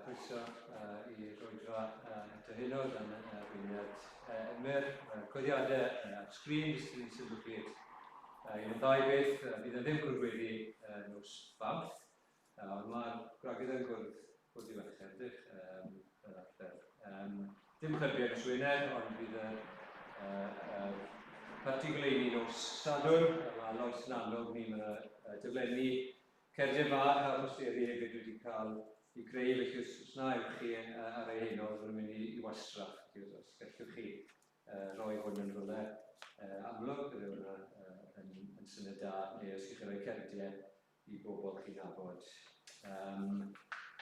Croeso i'r Oedfa eto heno gan Gwynedd Emyr. Coddiadau ar sgrin, jyst yn sylw chi. Un o ddau beth, bydd yn ddim gwrdd nos Fawrth, ond mae'r gwragydd yn gwrdd i werch edrych. Dim clybiau nos Wener, ond bydd y parti goleuni nos Sadwrn. Mae Loes yn amlwg ni'n diflennu Caerdydd fach a posteri hefyd wedi cael i greu, felly os na ywch chi ar ei heno, fyddwn mynd i wastraff. Os gallwch chi roi hwn yn rhywle amlwg, bydd hwnna yn syniad da, neu os chi'n rhoi cerdiau i bobl chi'n nabod.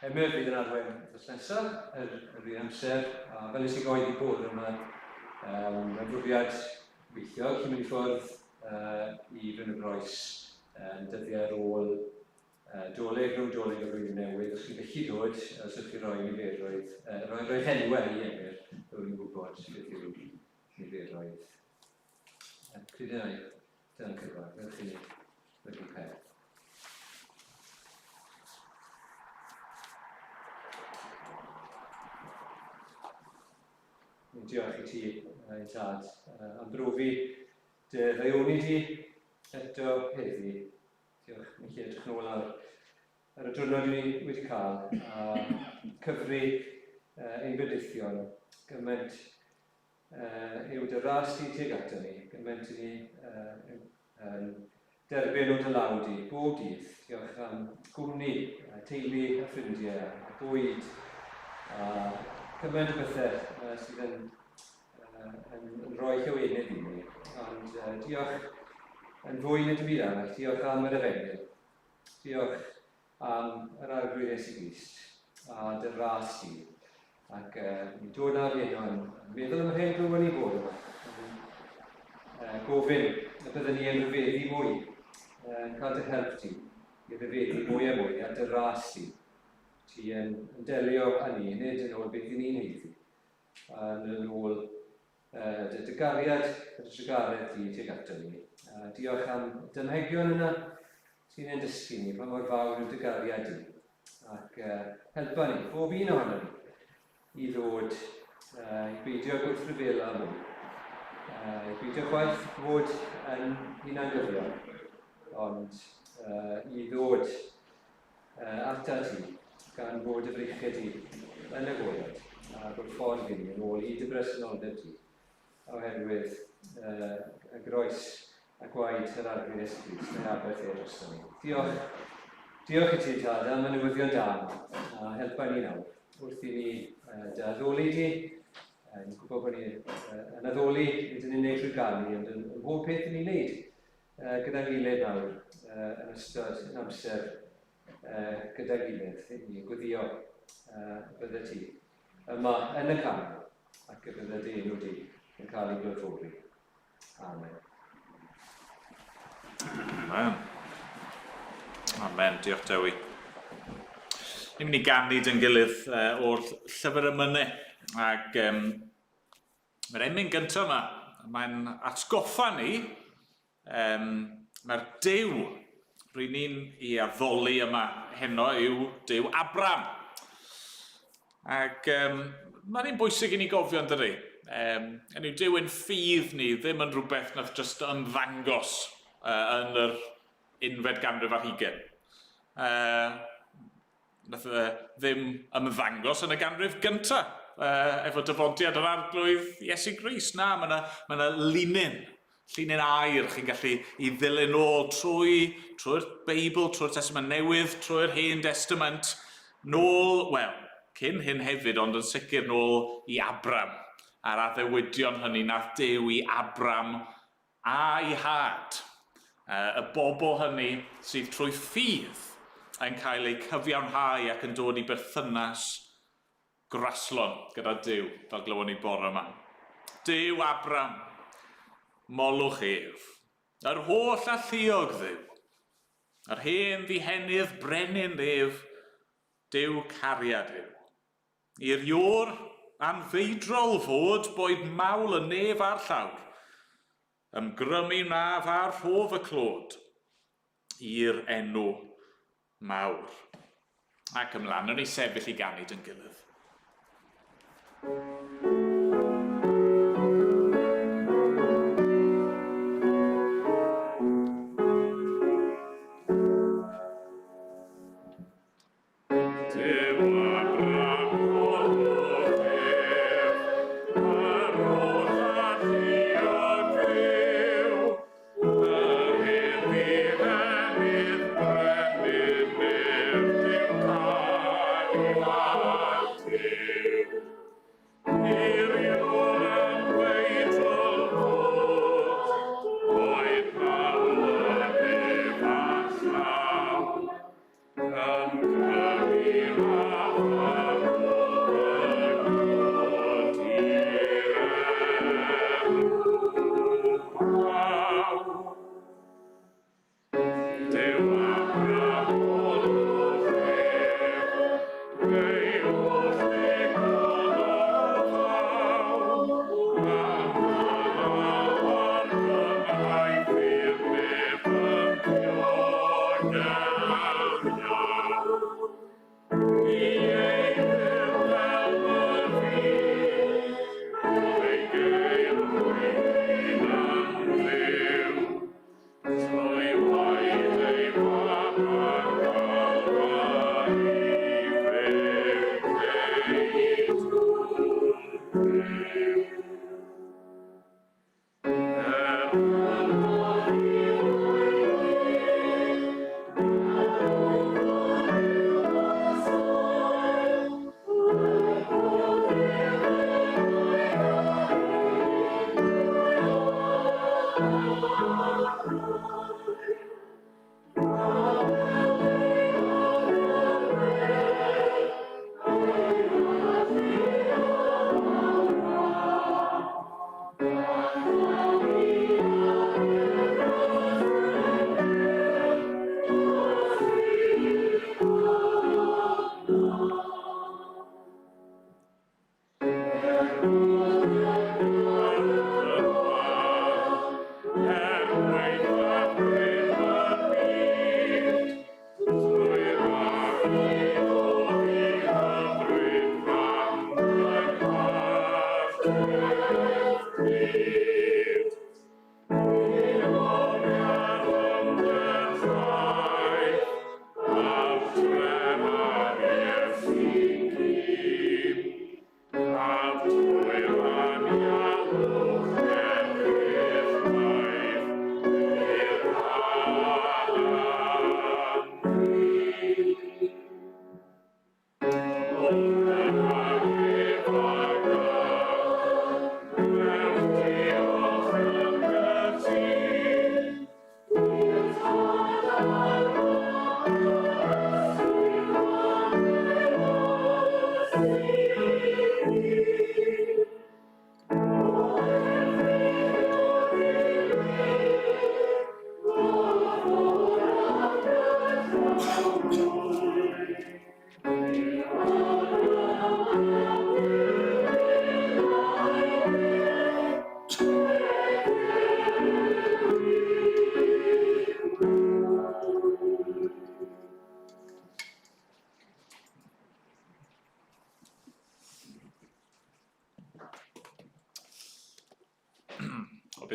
Emyr bydd yn arwain dros nesaf, yr un amser, a fel nes i goedi bod yma, mae'n brofiad weithio, chi'n mynd i ffwrdd i Bryn y Groes yn dyddiau ar ôl doleg o flwyddyn newydd. Os chi'n gallu dod, os ydych chi'n rhoi niferoedd, rhoi henwau i Emyr, rwy'n gwybod beth yw'r niferoedd. Cryd dyna'n cyfar, fel chi'n wedi cael. Diolch i ti, tad, am brofi dy ddaioni di eto heddi. Diolch, ni'n lle edrych nôl ar y diwrnod ni wedi cael a cyfri ein bydithion. Gymaint yw dy ras ti tuag ato ni, gymaint i ni derbyn o dy law di, bob dydd. Diolch am gwmni, teulu a ffrindiau, a bwyd, a gymaint o bethau sydd yn rhoi llyweunydd i ni. Ond diolch yn fwy na dim byd arall, diolch am yr efengyl. Diolch am yr arglwydd Iesu Grist a dy ras ti. Ac ni'n dod ar hyn o'n meddwl am yr hyn glywon ni bod yma. Gofyn y byddwn ni yn rhyfeddu mwy, yn cael dy help ti i rhyfeddu mwy a mwy a dy ras ti. Ti yn delio â ni, nid yn ôl beth i ni'n heiddi. Yn ôl dy gariad, y trygaredd ti tuag ato ni. Diolch am dymhegion yna sy'n ein dysgu ni, pa mor fawr yw dy gariad ni. Ac helpa ni, bob un ohono ni, i ddod i beidio gwrthryfel am hwn. I beidio chwaith fod yn hunangyddion, ond i ddod ata ti, gan fod y freichiad ti yn y gwaed, a bod ffordd i ni yn ôl i dy bresenoldeb ti, oherwydd y groes a gwaed yr arglwydd Iesu Grist neu aberth drosto ni. Diolch i ti, tad, am y newyddion da yma, a helpa ni nawr. Wrth i ni dy addoli ti, ni'n gwybod bod ni yn addoli, nid yn unig trwy gael ni, ond yn bob peth ni'n gwneud gyda'n gilydd nawr yn ystod yn amser gyda'n gilydd. Ni'n gweddio bydde ti yma yn y canol, ac y bydde dy enw di yn cael ei glorfori. Amen. Amen. Amen, diolch Dewi. Ni'n mynd i ganid yn gilydd o'r llyfr Emynau. Ac mae'r emyn gyntaf yma, mae'n atgoffa ni, mae'r Duw rydyn ni'n ei addoli yma heno yw Duw Abram. Ac mae'n un bwysig i ni gofio yn dydi. Yn yw Duw yn ffydd ni, ddim yn rhywbeth nath just ymddangos yn yr 11 ganrif ar 20. Nath ddim ymddangos yn y ganrif gyntaf efo dyfodiad yr arglwydd Iesu Grist. Na, mae yna linyn air chi'n gallu i ddilyn o trwy'r Beibl, trwy'r Testament Newydd, trwy'r Hen Testament, nôl, wel, cyn hyn hefyd, ond yn sicr nôl i Abram, a'r addewidion hynny nath Duw i Abram a'i had. Y bobl hynny sydd trwy ffydd yn cael eu cyfiawnhau ac yn dod i berthynas graslon gyda Duw, fel glywon ni bore yma. Duw Abram, molwch ef, yr holl a lluog Dduw, yr hen ddihenydd brenin ef, Duw cariad yw. I'r iwr anfeidrol fod boed mawl y nef a'r llawr, ymgrymu naf a'r rhof y clod, i'r enw mawr. Ac ymlaen, yn ei sefyll i ganid yn gilydd.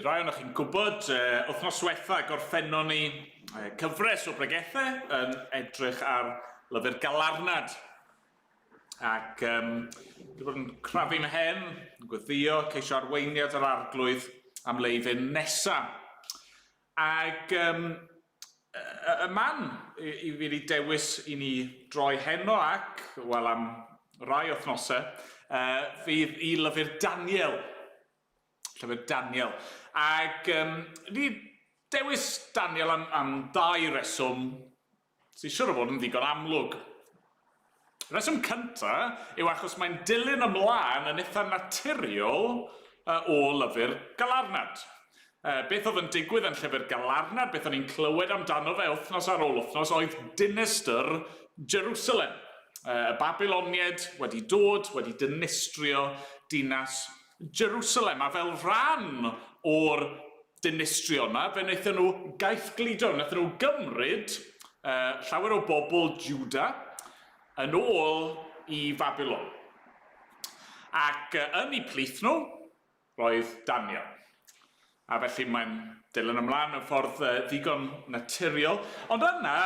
bydd rai o'ch chi'n gwybod, wythnos diwetha gorffennon ni cyfres o bregethau yn edrych ar lyfr Galarnad. Ac wedi bod yn crafu mhen, yn gweddio, ceisio arweiniad yr arglwydd am leifyn nesaf. Ac y man i fi wedi dewis i ni droi heno ac, wel am rai wythnosau, fydd i lyfr Daniel. Llyfr Daniel. Ac ni dewis Daniel am ddau reswm sy'n siŵr o fod yn ddigon amlwg. Y reswm cyntaf yw achos mae'n dilyn ymlaen yn eitha naturiol o lyfr Galarnad. Beth oedd yn digwydd yn llyfr Galarnad, beth o'n i'n clywed amdano fe wythnos ar ôl wythnos, oedd dinistyr Jerusalem. Y Babiloniaid wedi dod, wedi dinistrio dinas Jerusalem, a fel rhan o'r dinistrio yma, fe wnaethon nhw gaeth gludo, wnaethon nhw gymryd llawer o bobl Juda yn ôl i Babylon. Ac yn eu plith nhw, roedd Daniel. A felly mae'n dilyn ymlaen yn ffordd ddigon naturiol. Ond yna,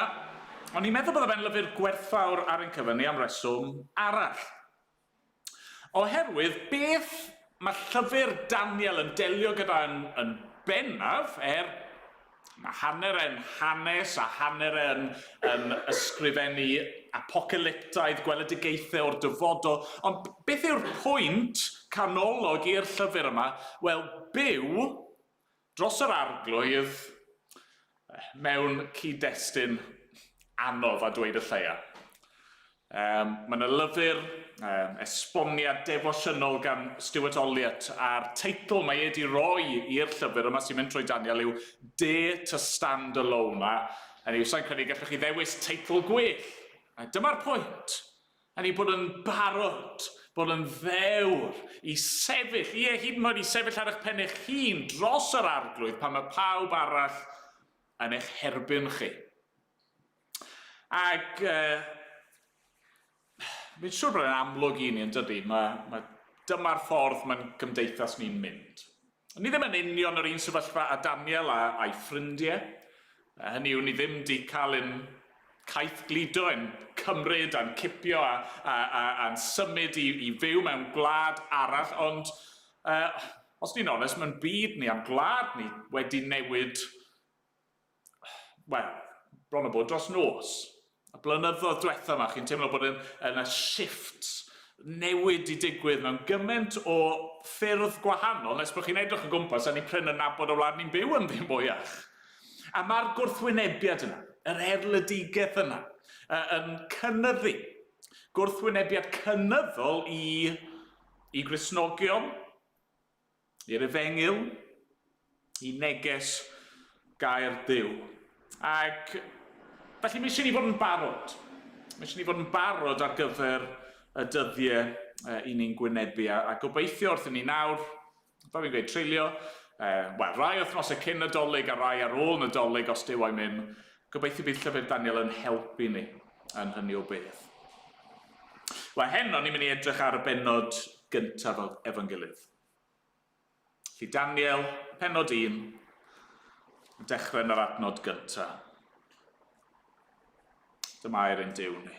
o'n i'n meddwl bod fe'n lyfr gwerthfawr ar ein cyfynnu am reswm arall. Oherwydd, beth mae llyfr Daniel yn delio gyda yn bennaf, mae hanner e'n hanes a hanner e'n ysgrifennu apocalyptaidd, gweledigaethau o'r dyfodol. Ond beth yw'r pwynt canolog i'r llyfr yma? Wel, byw dros yr arglwydd mewn cyd-destun anodd a dweud y lleia. Mae'n y lyfr esboniad defosiynol gan Stuart Olliott, a'r teitl mae wedi roi i'r llyfr yma sy'n mynd trwy Daniel yw Dare to Stand Alone. A ni wrthau'n credu gallwch chi ddewis teitl gwell. Dyma'r pwynt. A ni bod yn barod, bod yn ddewr i sefyll, hyd yn oed i sefyll ar eich pen eich hun dros yr arglwydd pan mae pawb arall yn eich herbyn chi. Ac fi'n siŵr bod yn amlwg i ni yn dydy, dyma'r ffordd mae'n gymdeithas ni'n mynd. Ni ddim yn union yr un sefyllfa a Daniel a'i ffrindiau. Hynny yw, ni ddim wedi cael ein caeth gludo, yn cymryd, yn cipio a'n symud i fyw mewn gwlad arall, ond os ni'n onest, mae'n byd ni, a'n gwlad ni wedi newid, wel, bron o bod dros nos. Y blynyddoedd diwetha yma, chi'n teimlo bod yn y shifft newid i digwydd mewn gymaint o ffyrdd gwahanol, nes bod chi'n edrych yn gwmpas a ni'n pren yn nabod o wlad ni'n byw yn ddim mwyach. A mae'r gwrthwynebiad yna, yr erledigaeth yna, yn cynyddu. Gwrthwynebiad cynyddol i Gristnogion, i'r Efengyl, i neges gair Dduw. Ac felly mi eisiau ni fod yn barod. Mi eisiau ni fod yn barod ar gyfer y dyddiau i ni'n gwynebu. A gobeithio wrth i ni nawr, fel fi'n gweud, treulio, rai wythnosau cyn Nadolig a rai ar ôl Nadolig os dyw a'i mynd, gobeithio bydd llyfr Daniel yn helpu ni yn hynny o beth. Wel, heno ni'n mynd i edrych ar y bennod gyntaf o Efengylydd. Felly Daniel, pennod 1, dechrau yn yr adnod gyntaf. Dyma ein Duw ni.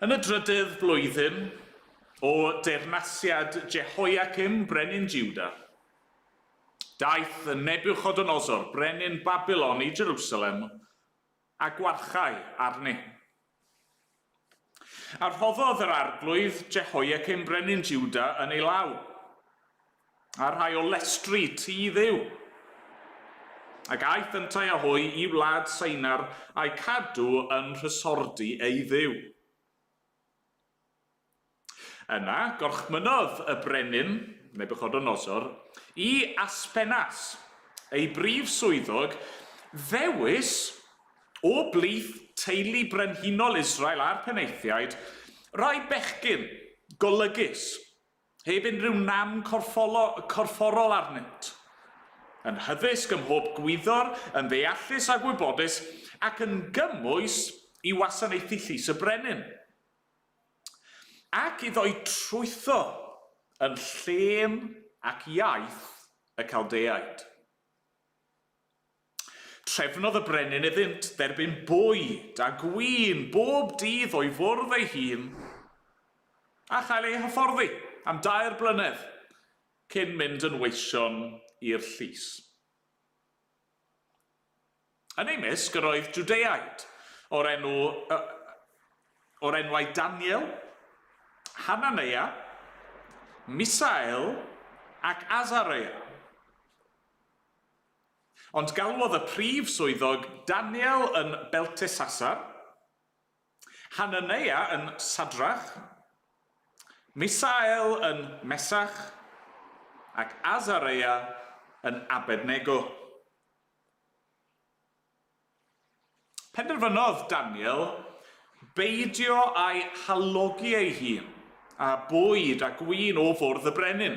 Yn y drydydd blwyddyn o deyrnasiad Jehoiakim, brenin Juda, daeth y Nebuchadnezzar, brenin Babylon i Jerusalem, a gwarchai arni. A rhoddodd yr arglwydd Jehoiakim, brenin Juda, yn ei law, a rhai o lestri tŷ Dduw. Ac aeth yntau a hwy i wlad Seinar a'i cadw yn rhysordi ei Dduw. Yna, gorchmynodd y brenin, Nebuchadnezzar, i Aspenas, ei brif swyddog, ddewis o blith teulu brenhinol Israel a'r Penaethiaid, rai bechgyn golygus, heb unrhyw nam corfforol arnynt, yn hyddysg ym mhob gwyddor, yn ddeallus a gwybodus, ac yn gymwys i wasanaethu llys y brenin. Ac iddo i trwytho yn llen ac iaith y Caldeaid. Trefnodd y brenin iddynt dderbyn bwyd a gwin bob dydd o'i fwrdd ei hun a chael ei hyfforddi am 2 blynedd cyn mynd yn weision i'r llys. Yn ei misg yr oedd Jwdeaid o'r enwau Daniel, Hananea, Misael ac Azarea. Ond galwodd y prif swyddog Daniel yn Belteshazzar, Hananea yn Sadrach, Misael yn Mesach ac Azarea yn Abednego. Penderfynodd Daniel beidio a'i halogi ei hun a bwyd a gwin o fwrdd y brenin.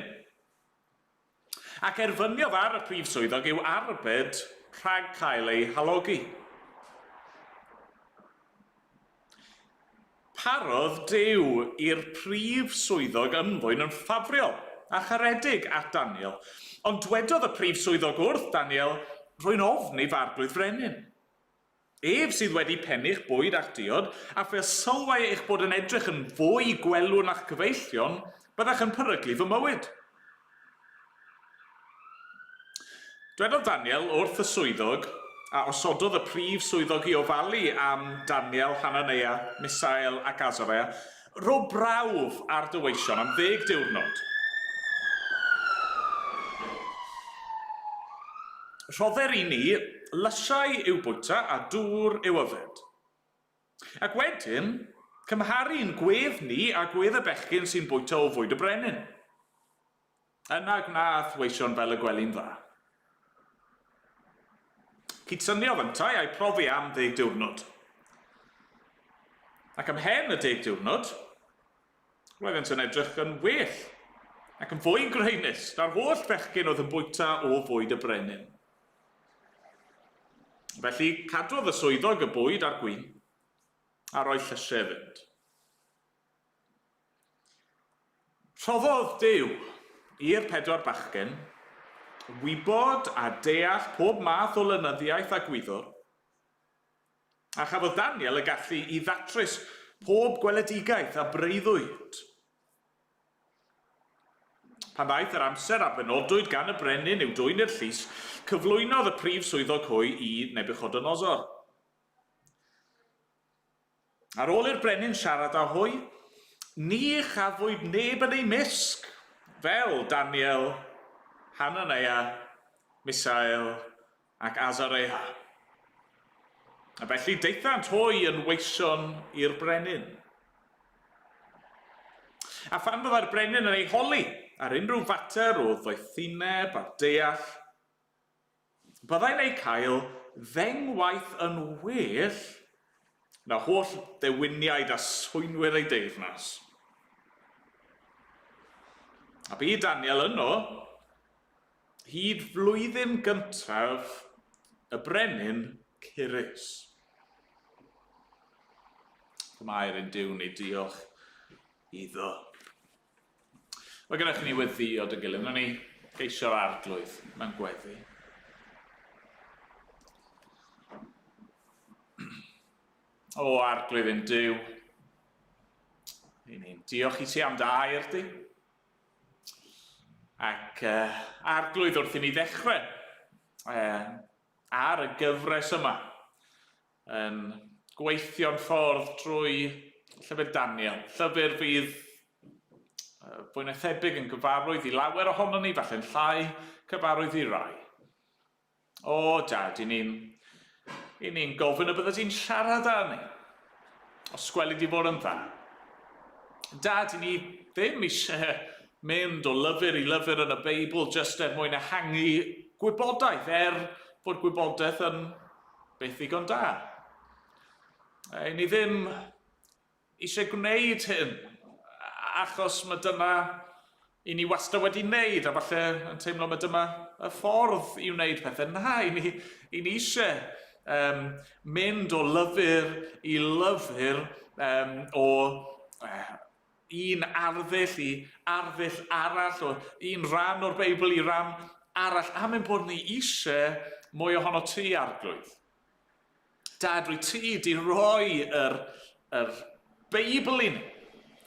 Ac erfyniodd ar y prif swyddog i'w arbed rhag cael ei halogi. Parodd Duw i'r prif swyddog ymddwyn yn ffafriol a charedig at Daniel, ond dwedodd y prif swyddog wrth Daniel rwy'n ofni farglwydd frenin. Ef sydd wedi pennu'ch bwyd a'ch diod, a fe sylwai eich bod yn edrych yn fwy gwelwn a'ch cyfeillion, byddach yn peryglu fy mywyd. Dwedodd Daniel wrth y swyddog, a osododd y prif swyddog i ofalu am Daniel, Hananea, Misael ac Azarea, ro brawf ar dyweision am 10 diwrnod. Rhodder i ni lysiau i'w bwyta a dŵr i'w yfed. Ac wedyn, cymharu'n gwedd ni a gwedd y bechgyn sy'n bwyta o fwyd y brenin. Yna gwnaeth weision fel y gwely'n dda. Cydsyniodd yntau a'i profi am 10 diwrnod. Ac ymhen y 10 diwrnod, roeddent yn edrych yn well ac yn fwy greunus na'r holl bechgyn oedd yn bwyta o fwyd y brenin. Felly cadwodd y swyddog y bwyd a'r gwin a roi llysiau fynd. Rhoddodd Duw i'r 4 bachgen wybod a deall pob math o lenyddiaeth a gwyddor, a chafodd Daniel y gallu i ddatrys pob gweledigaeth a breuddwyd. Pan ddaeth yr amser a benodwyd gan y brenin i'w dwyn i'r llys, cyflwynodd y prif swyddog hwy i Nebuchadnezzar. Ar ôl i'r brenin siarad â hwy, ni chafwyd neb yn ei misg, fel Daniel, Hananea, Misael ac Azarea. A felly deithant hwy yn weision i'r brenin. A phan byddai'r brenin yn ei holi ar unrhyw fater o ddoethineb a deall, byddai'n ei cael ddengwaith yn well na holl ddewiniaid a swynwyr ei deyrnas. A bu Daniel yno, hyd flwyddyn gyntaf y brenin Cyrus. Mae'r un Duw ni diolch iddo. Mae gennych ni weddio dy gilydd, na ni geisio'r arglwydd mewn gweddi. O arglwydd yn Duw, ni'n diolch i ti am dy air di. Ac arglwydd wrth i ni ddechrau ar y gyfres yma yn gweithio'n ffordd trwy llyfr Daniel. Llyfr fydd fwy na thebyg yn gyfarwydd i lawer ohono ni, falle'n llai cyfarwydd i rai. O dad, i ni'n gofyn y bydde ti'n siarad â ni, os gweli di fod yn dda. Dad, i ni ddim eisiau mynd o lyfr i lyfr yn y Beibl jyst mwyn ehangu gwybodaeth, bod gwybodaeth yn beth ddigon da. Ni ddim eisiau gwneud hyn, achos mae dyna i ni wastad wedi wneud, a falle yn teimlo mae dyma y ffordd i wneud pethau. Na, i ni eisiau mynd o lyfr i lyfr un arddull i arddull arall, o un rhan o'r Beibl i ran arall, am ein bod ni eisiau mwy ohono ti, Arglwydd. Dad, rwy ti di roi yr Beibl i ni,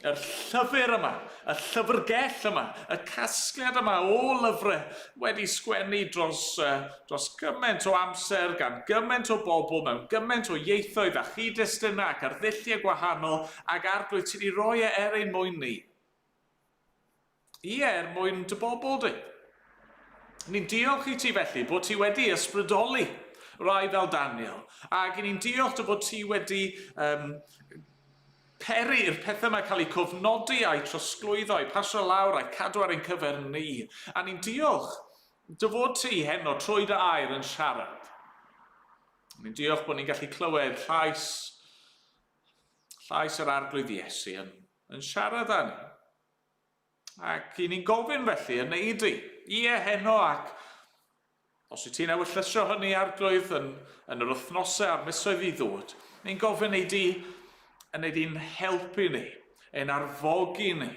yr llyfr yma, y llyfrgell yma, y casgliad yma o lyfrau wedi sgwennu dros gymaint o amser gan gymaint o bobl mewn gymaint o ieithoedd a chyd-destuna ac arddulliau gwahanol, ac Arglwydd ti di roi ein mwyn ni. Mwyn dy bobl di. Ni'n diolch i ti felly bod ti wedi ysbrydoli rai fel Daniel, ac ni'n diolch dy bod ti wedi peri'r pethau yma cael eu cofnodi a'i trosglwyddo, a'i pasio lawr, a'i cadw ar ein cyfer ni. A ni'n diolch dy fod ti heno trwy dy air yn siarad. Ni'n diolch bod ni'n gallu clywed llais yr Arglwydd Iesu yn siarad â ni. Ac ni'n gofyn felly yn neud i. Heno, ac os wyt ti'n ewyllysio hynny, Arglwydd, yn yr wythnosau a'r misoedd i ddod, ni'n gofyn neud i'n helpu ni, ein arfogi ni.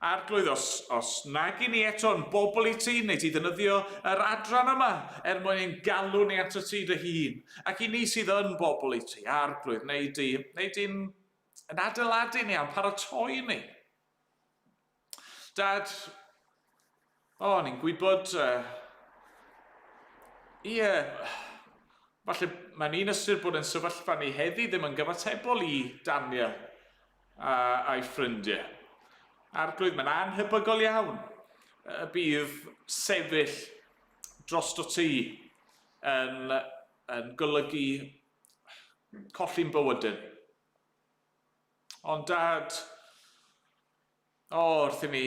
Arglwydd, os nag i ni eto'n bobl i ti, neu ti ddefnyddio yr adran yma mwyn ein galw ni ato ti dy hun. Ac i ni sydd yn bobl i ti, Arglwydd, neud i'n adeiladu ni a'n paratoi ni. Dad, ni'n gwybod, falle mae'n un ystyr bod yn sefyllfa ni heddi ddim yn gyfatebol i Daniel a'i ffrindiau. Arglwydd, mae'n anhybygol iawn y bydd sefyll drosto ti yn golygu colli'n bywydyn. Ond Dad, wrth i mi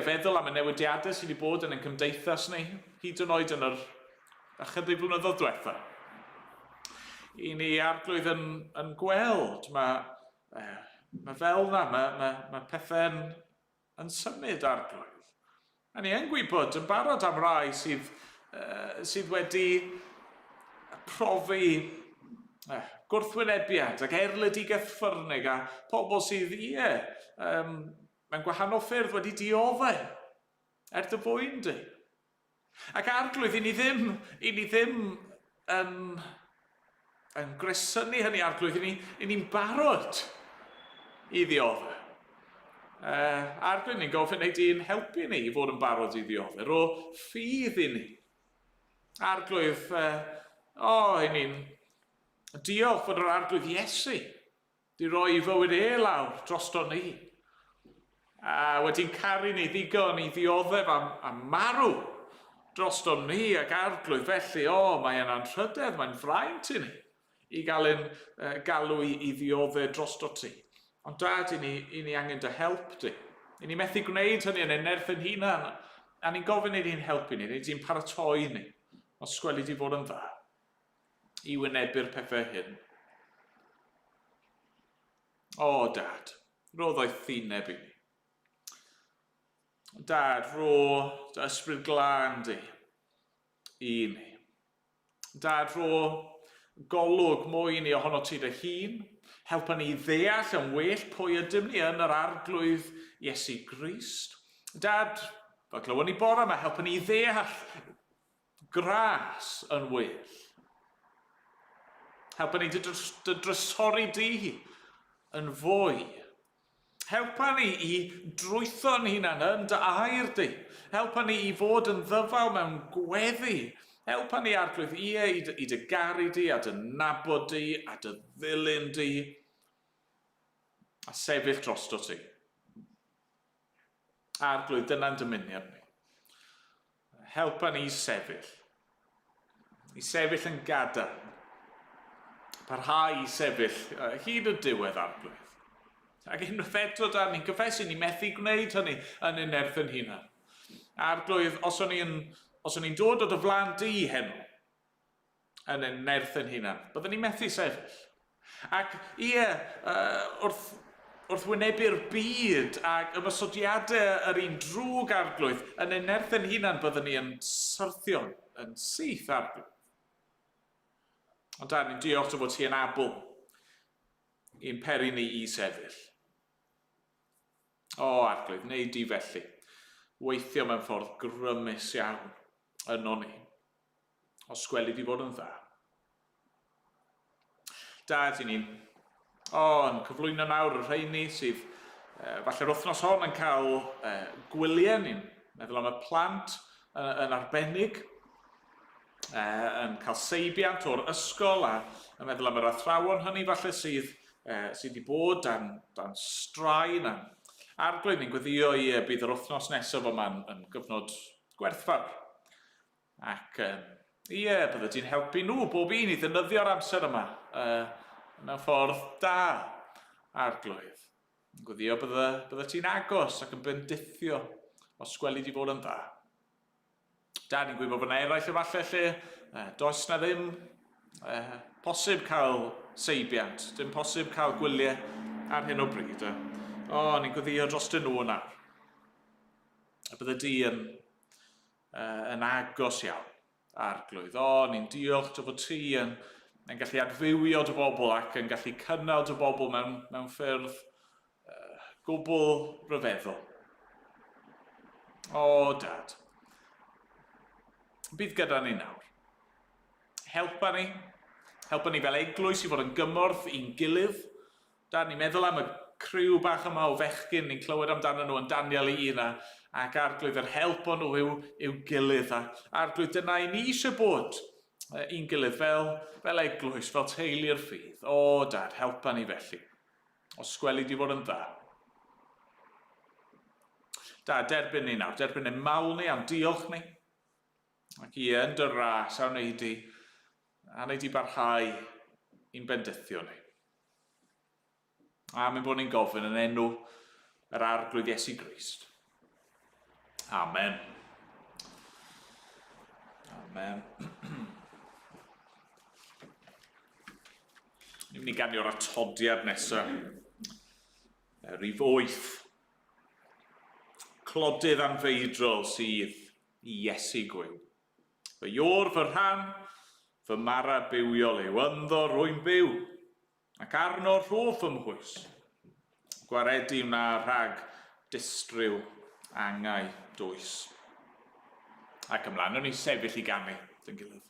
feddwl am y newidiadau sydd wedi bod yn ein cymdeithas ni, hyd yn oed yn yr ychydig blynyddoedd diwetha. I ni, Arglwydd, yn gweld, mae fel yna, mae pethau yn symud, Arglwydd. A ni yn gwybod yn barod am rai sydd wedi profi gwrthwynebiad ac erledigaeth ffyrnig a pobl sydd, mewn gwahanol ffyrdd wedi dioddau dy fwyn di. Ac Arglwydd, i ni ddim yn gresynu hynny, Arglwydd, i ni'n barod i ddioddau. Arglwydd, ni'n gofyn neud i'n helpu ni i fod yn barod i ddioddau, ro ffydd i ni. Arglwydd, i ni'n diolch fod yr Arglwydd Iesu di roi i fywyd lawr drosto ni. A wedi'n caru ni ddigon i ddioddef am marw drosto ni ac Arglwydd. Felly, mae'n anrhydedd, mae'n fraint i ni i gael ein galw i ddioddef drosto ti. Ond Dad, i ni angen dy help di. I ni methu gwneud hynny yn ein nerth yn hunan, a ni'n gofyn i ni'n helpu ni, i ni'n paratoi ni, os sgweli di fod yn dda, i wynebu'r pethau hyn. Dad, roedd o'i ddiyneb i ni. Dad, ro dy ysbryd glân di i ni. Dad, ro golwg mwy ni ohono ti dy hun, helpa ni ddeall yn well pwy ydym ni yn yr Arglwydd Iesu Grist. Dad, fel glywon ni bore yma, helpa ni ddeall gras yn well. Helpa ni dy drysori di yn fwy. Helpa ni i drwytho'n hunan yn dy air di. Helpa ni i fod yn ddyfal mewn gweddi. Helpa ni, Arglwydd, i dy garu di, a dy nabod di, a dy ddilyn di, a sefyll drosto ti. Arglwydd, dyna'n dymuniad ni. Helpa ni i sefyll yn gadarn, parhau i sefyll hyd y diwedd, Arglwydd. Ac unwaith eto, Dad, ni'n cyffesu ni methu gwneud hynny yn ein nerth yn hunan. Arglwydd, os o'n i'n dod o dy flan di heno yn ein nerth yn hunan, byddwn ni'n methu sefyll. Ac wrth wynebu'r byd ac ymysodiadau yr un drwg, Arglwydd, yn ein nerth yn hunan byddwn ni yn syrthio, yn syth, Arglwydd. Ond Dad, ni'n diolch o fod ti yn abl i'n peri ni i sefyll. O, arglwydd, wneud di felly. Weithio mewn ffordd grymus iawn yno ni. Os gweli di fod yn dda. Da, di ni'n yn cyflwyno nawr y rheini sydd falle'r wythnos hon yn cael gwyliau. Ni'n meddwl am y plant yn arbennig, yn cael seibiant o'r ysgol a yn meddwl am yr athrawon hynny falle sydd wedi bod dan straen a arglwydd. Ni'n gweddio bydd yr wythnos nesaf yma'n gyfnod gwerthfawr. Ac bydde ti'n helpu nhw bob un i ddefnyddio'r amser yma mewn ffordd da, arglwydd. Ni'n gweddio bydde ti'n agos ac yn bendithio os gweli di fod yn dda. Da, ni'n gwybod bod yna eraill efallai lle does na ddim posib cael seibiant, dim posib cael gwyliau ar hyn o bryd. Ni'n gweddio dros dyn nhw yna. Bydde di yn agos iawn, arglwydd. Ni'n diolch dy fod ti yn gallu adfywio dy bobl ac yn gallu cynnal dy bobl mewn ffyrdd gwbl ryfeddol. Dad. Bydd gyda ni nawr. Helpa ni fel eglwys i fod yn gymorth i'n gilydd. Dad, ni'n meddwl am y criw bach yma o fechgyn, ni'n clywed amdano nhw yn Daniel 1 ac arglwydd yr help o nhw i'w gilydd. Arglwydd, dyna i ni eisiau bod i'n gilydd fel eglwys, fel teulu'r ffydd. Dad, helpa ni felly. Os gweli di fod yn dda. Dad, derbyn ni nawr, derbyn ein mawl ni am diolch ni. Ac yn dy ras a wneud i barhau i'n bendithio ni. A mae'n bod ni'n gofyn yn enw yr arglwydd Iesu Grist. Amen. Amen. Ni'n mynd i ganio'r atodiad nesaf. Rhif 8. Clodydd anfeidrol sydd i Iesu gwyw. Fy io'r fy rhan, fy mara bywiol yw ynddo rwy'n byw, ac arno'r rhoff ymhwys. Gwaredu wna rhag distryw angau dwys. Ac ymlaen, o'n i sefyll i ganu, dyn gilydd.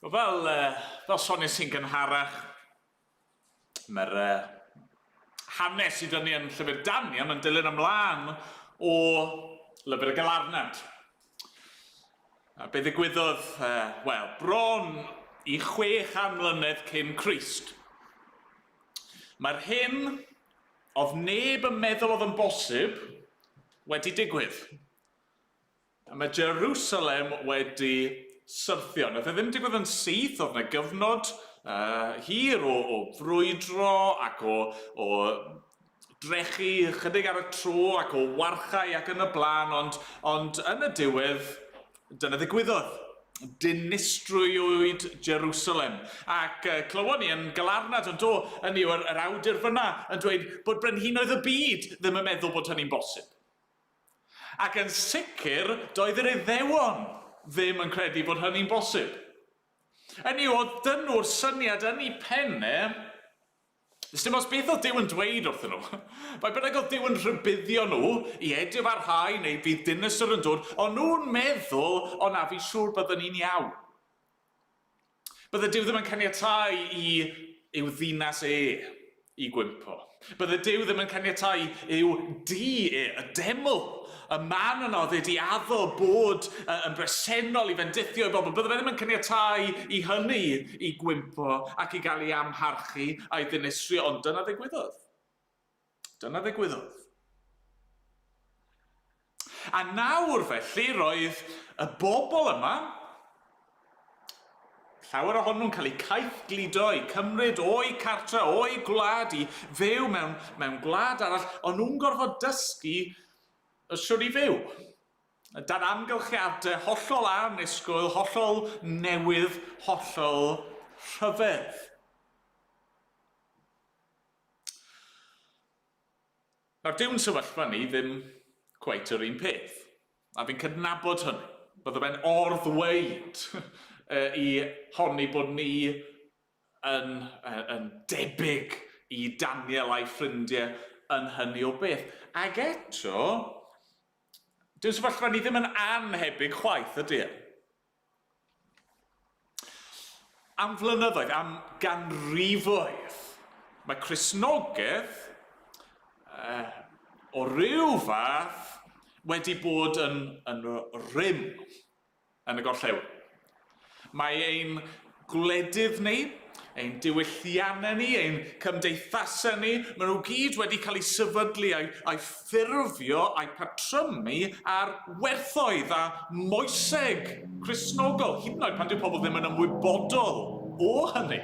Fel sonis sy'n gynharach, mae'r hanes sydd ni yn llyfr Daniel yn dilyn ymlaen o lyfr y Galarnad. A be ddigwyddodd, bron i 600 mlynedd cyn Crist. Mae'r hyn oedd neb yn meddwl oedd yn bosib wedi digwydd. A mae Jerusalem wedi syrthio. Nath e ddim digwydd yn syth, oedd yna gyfnod hir o frwydro ac o drechu chydig ar y tro ac o warchau ac yn y blaen, ond yn y diwedd, dyna ddigwyddodd. Dinistrwywyd Jerusalem. Ac clywon ni yn Galarnad yn hynny yw'r awdur fyna yn dweud bod brenhinoedd y byd ddim yn meddwl bod hynny'n bosib. Ac yn sicr, doedd yr Iddewon ddim yn credu bod hynny'n bosib. Hynny oedd dyn nhw'r syniad yn eu penne, dim os beth oedd Duw yn dweud wrthyn nhw. Mae bynnag oedd Duw yn rhybuddio nhw i Edyfarhau neu bydd dinistr yn dod, ond nhw'n meddwl, o na, fi siŵr byddwn ni'n iawn. Bydde Duw ddim yn caniatáu i'w ddinas i gwympo. Bydde Duw ddim yn caniatáu i'w y deml. Y man yno wedi addo bod yn bresennol i fendithio i bobl. Bydde fe ddim yn caniatáu i hynny i gwympo ac i gael ei amharchu a'i ddinistrio, ond dyna ddigwyddodd. Dyna ddigwyddodd. A nawr felly roedd y bobl yma, llawer ohonyn nhw'n cael eu caeth gludo i cymryd o'i cartre, o'i gwlad, i fyw mewn gwlad arall, ond nhw'n gorfod dysgu siwr i fyw. Dan amgylchiadau hollol annisgwyl, hollol newydd, hollol rhyfedd. Nawr, Dyw'n sefyllfa ni ddim cweit yr un peth. A fi'n cydnabod hynny. Bydde fe'n orddweud i honni bod ni yn debyg i Daniel a'i ffrindiau yn hynny o beth. Ac eto, Dyw'n sefyllfa ni ddim yn anhebyg chwaith ydy e. Am flynyddoedd, am ganrifoedd, mae Cristnogaeth o ryw fath wedi bod yn rym yn y gorllewin. Mae ein gwledydd ni, ein diwylliannau ni, ein cymdeithasau ni, maen nhw gyd wedi cael eu sefydlu a'i ffurfio a'i patrymu ar werthoedd a moeseg Cristnogol, hyd yn oed pan dyw pobl ddim yn ymwybodol o hynny.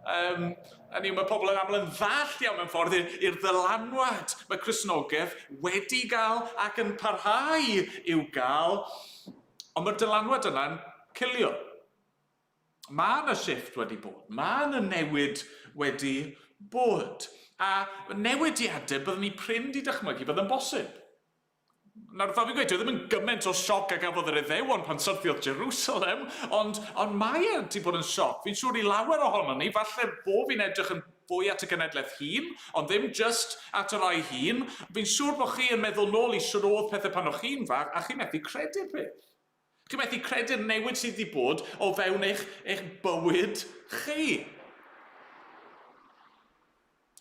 Mae pobl yn aml yn ddall iawn mewn ffordd i'r ddylanwad mae Cristnogaeth wedi gael ac yn parhau i'w gael, ond mae'r dylanwad yna'n cilio. Mae yna shifft wedi bod, mae yna newid wedi bod, a newidiadau byddwn ni prin di dychmygu byddai'n bosib. Nawr, fel fi'n gweud, dwi ddim yn gymaint o sioc a gafodd yr Iddewon pan syrthiodd Jerusalem, ond mae wedi bod yn sioc. Fi'n siŵr i lawer ohono ni, falle bo fi'n edrych yn fwy at y genedlaeth hun, ond ddim just at y rai hun. Fi'n siŵr bod chi yn meddwl nôl i siwrodd pethau pan o'ch chi'n fach, a chi methu credu'r peth. Chi methu credu'r newid sydd wedi bod o fewn eich bywyd chi.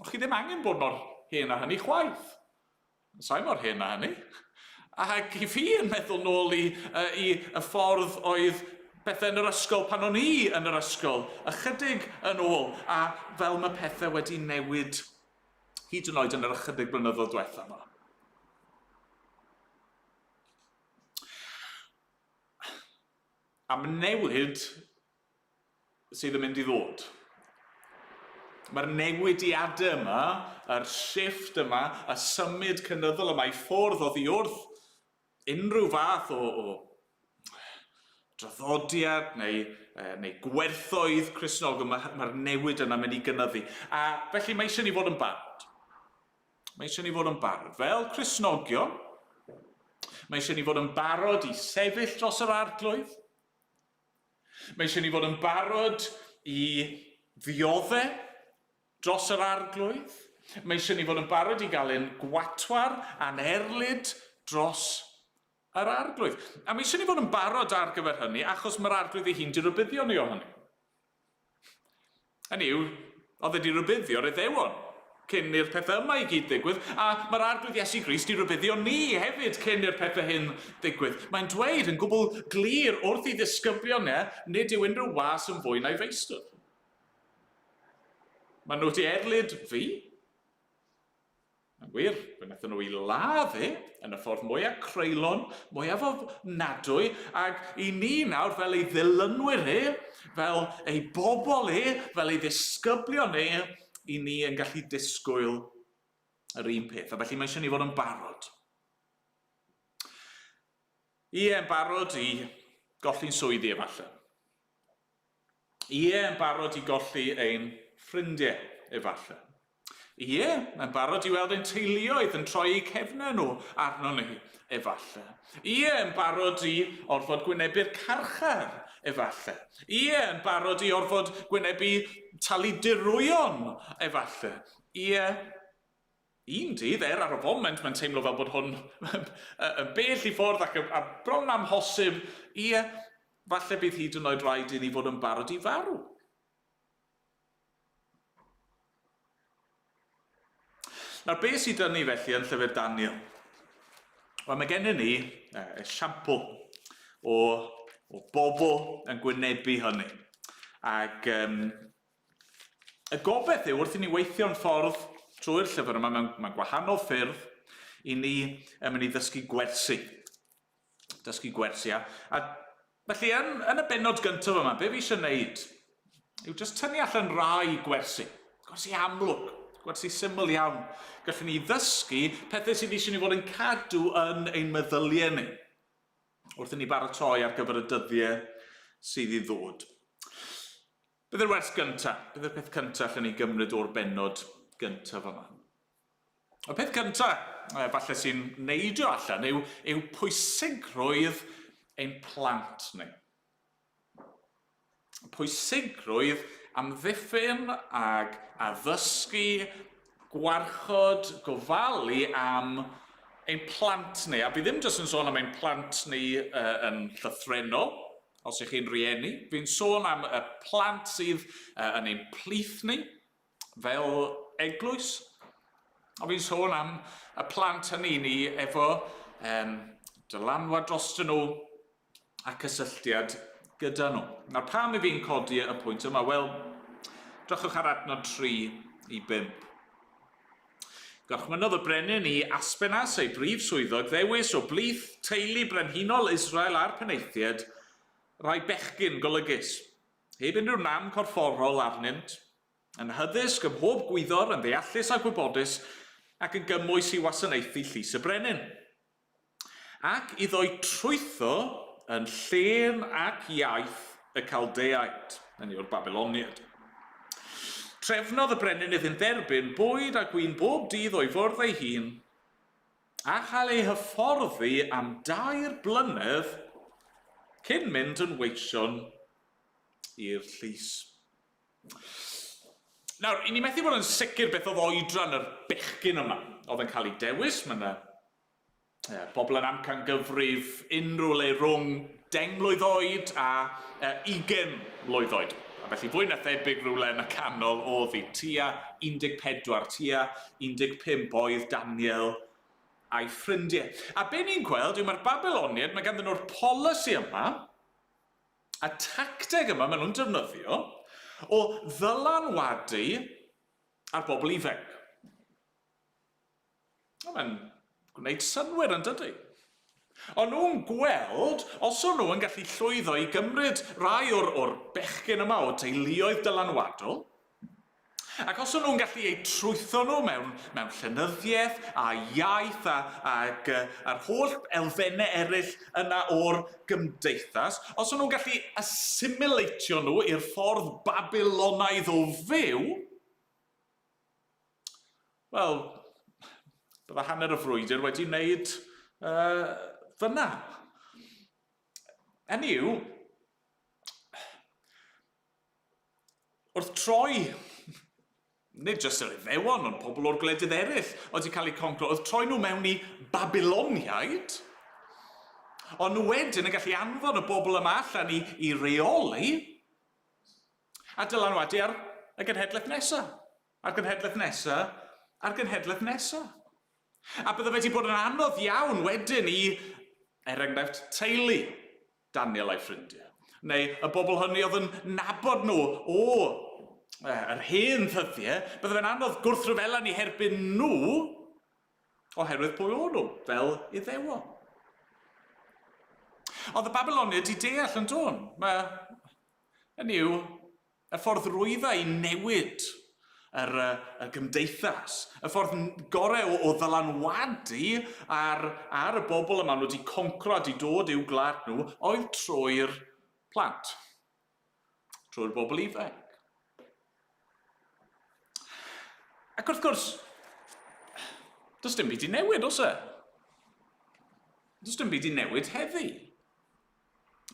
O'ch chi ddim angen bod mor hen a hynny chwaith. Sa'i mor hen a hynny. Ac i fi yn meddwl nôl i y ffordd oedd pethau yn yr ysgol pan o'n i yn yr ysgol, ychydig yn ôl, a fel mae pethau wedi newid hyd yn oed yn yr ychydig blynyddoedd diwethaf yma. Am newid sydd yn mynd i ddod. Mae'r newidiadau yma, yr shifft yma, y symud cynyddol yma i ffwrdd oddi wrth unrhyw fath o draddodiad neu gwerthoedd Cristnogol, mae'r newid yna mynd i gynyddu. A felly mae eisiau ni fod yn barod. Mae eisiau ni fod yn barod. Fel Cristnogion, mae eisiau ni fod yn barod i sefyll dros yr arglwydd. Mae eisiau ni fod yn barod i ddioddau dros yr arglwydd. Mae eisiau ni fod yn barod i gael ein gwatwar a'n erlyd dros yr arglwydd. A mi eisiau ni fod yn barod ar gyfer hynny, achos mae'r arglwydd ei hun di rybuddio ni o hynny. Hynny yw, oedd wedi rybuddio'r Iddewon cyn i'r pethau yma i gyd ddigwydd, a mae'r arglwydd Iesu Grist di rybuddio ni hefyd cyn i'r pethau hyn ddigwydd. Mae'n dweud yn gwbl glir wrth i ddisgyblion nid yw unrhyw was yn fwy na'i feistr. Maen nhw wedi erlyd fi. Yn wir, fe wnaethon nhw i ladd yn y ffordd mwyaf creulon, mwyaf ofnadwy, ac i ni nawr fel ei ddilynwyr fel ei bobl fel ei ddisgyblion i ni yn gallu disgwyl yr un peth. A felly mae eisiau ni fod yn barod. Yn barod i golli'n swyddi efallai. Yn barod i golli ein ffrindiau efallai. Yn barod i weld ein teuluoedd yn troi eu cefnau nhw arno ni efallai. Yn barod i orfod gwynebu'r carchar efallai. Yn barod i orfod gwynebu taludurwyon efallai. Un dydd ar y foment mae'n teimlo fel bod hwn yn bell i ffwrdd ac a bron amhosib. Falle bydd hyd yn oed rhaid i ni fod yn barod i farw. Nawr, beth sydd dyn ni felly yn llyfr Daniel? Wel, mae gennym ni esiampl o bobl yn gwynebu hynny. Ac y gobeith yw wrth i ni weithio'n ffordd trwy'r llyfr yma mewn gwahanol ffyrdd i ni yn mynd i ddysgu gwersi. Dysgu gwersi. A felly yn y bennod gyntaf yma, be fi eisiau gwneud yw jyst tynnu allan rai gwersi. Gwersi amlwg. Gwersi syml iawn. Gallwn ni ddysgu pethau sydd eisiau ni fod yn cadw yn ein meddyliau ni wrth i ni baratoi ar gyfer y dyddiau sydd i ddod. Bydd yr wers gyntaf, bydd yr peth cyntaf allan ni gymryd o'r bennod gyntaf yma. Y peth cyntaf, falle sy'n neidio allan, yw pwysigrwydd ein plant ni. Pwysigrwydd amddiffyn ag addysgu, gwarchod, gofalu am ein plant ni. A bydd ddim jyst yn sôn am ein plant ni yn llythrenol, os ych chi'n rieni. Fi'n sôn am y plant sydd yn ein plith ni, fel eglwys. A fi'n sôn am y plant hynny ni efo dylanwad drostyn nhw a cysylltiad gyda nhw. Nawr, pam i fi'n codi y pwynt yma? Wel, drychwch ar adnod 3 i 5. Gorchmynnodd y brenin i Aspenas, ei brif swyddog, ddewis o blith teulu brenhinol Israel a'r Penaethiad, rai bechgyn golygus, heb unrhyw nam corfforol arnynt, yn hyddysg ym mhob gwyddor yn ddeallus a gwybodus ac yn gymwys i wasanaethu llys y brenin. Ac iddoi trwytho yn llen ac iaith y Caldeaid, hynny o'r Babyloniad. Trefnodd y brenin iddy'n dderbyn bwyd a gwyn bob dydd o'i fwrdd ei hun, a chael ei hyfforddi am 2 blynedd cyn mynd yn weision i'r llys. Nawr, i ni methu bod yn sicr beth oedd oedran yr bechgyn yma. Oedd yn cael ei dewis, mae bobl yn amcangyfrif unrhyw le rhwng 10 mlwydd oed a 20 mlwydd oed. A felly fwy na thebyg rhywle yn y canol oedd hi tua 14, tua 15 oedd Daniel a'i ffrindiau. A be ni'n gweld yw mae'r Babyloniad, mae ganddyn nhw'r polisi yma, a tacteg yma maen nhw'n defnyddio, o ddylanwadu ar bobl ifanc. Mae'n gwneud synwyr yn dydy. Ond nhw'n gweld, os o'n nhw yn gallu llwyddo i gymryd rai o'r bechgyn yma o teuluoedd dylanwadol, ac os o'n nhw'n gallu ei trwytho nhw mewn llenyddiaeth a iaith ac a'r holl elfennau eraill yna o'r gymdeithas, os o'n nhw'n gallu assimilatio nhw i'r ffordd Babylonaidd o fyw, wel, bydda hanner y frwydr wedi wneud fyna. Hynny yw, wrth troi, nid jyst yr Iddewon, ond pobl o'r gwledydd eraill wedi cael eu concro, wrth troi nhw mewn i Babyloniaid, Ond wedyn yn gallu anfon y bobl yma allan i reoli a dylanwadu ar y genhedlaeth nesaf. A'r genhedlaeth nesaf, a'r genhedlaeth nesaf. A bydde wedi bod yn anodd iawn wedyn i, enghraifft, teulu Daniel a'i ffrindiau. Neu y bobl hynny oedd yn nabod nhw yr hen ddyddiau, bydde fe'n anodd gwrthryfela ni herbyn nhw oherwydd pwy o'n nhw, fel Iddewon. Oedd y Babylonia di deall yn dod. Hynny yw, y ffordd rwydda i newid y gymdeithas, y ffordd gorau o ddylanwadu ar y bobl yma nhw wedi concro a wedi dod i'w gwlad nhw oedd trwy'r plant, trwy'r bobl ifanc. Ac wrth gwrs, does dim byd i newid, os e? Does dim byd i newid heddi.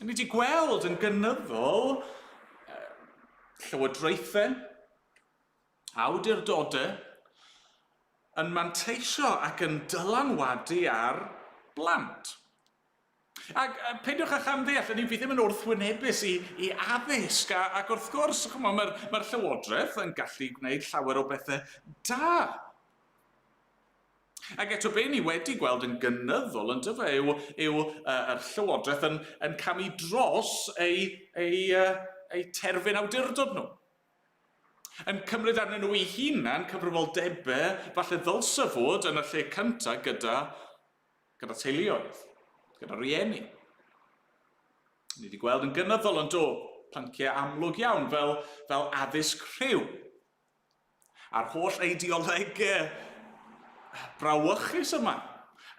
Ni wedi gweld yn gynyddol llywodraethau, awdurdodau, yn manteisio ac yn dylanwadu ar blant. Ac peidiwch â chamddeall, ni fydd ddim yn wrthwynebus i addysg, ac wrth gwrs, mae'r llywodraeth yn gallu gwneud llawer o bethau da. Ac eto be ni wedi gweld yn gynyddol yn dyfa yw yr llywodraeth yn camu dros eu terfyn awdurdod nhw. Yn cymryd arnyn nhw eu hunan cyfrifoldebau falle ddylse fod yn y lle cyntaf gyda teuluoedd, gyda rieni. Ni wedi gweld yn gynyddol yn dod pynciau amlwg iawn fel addysg rhyw. A'r holl eideolegau brawychus yma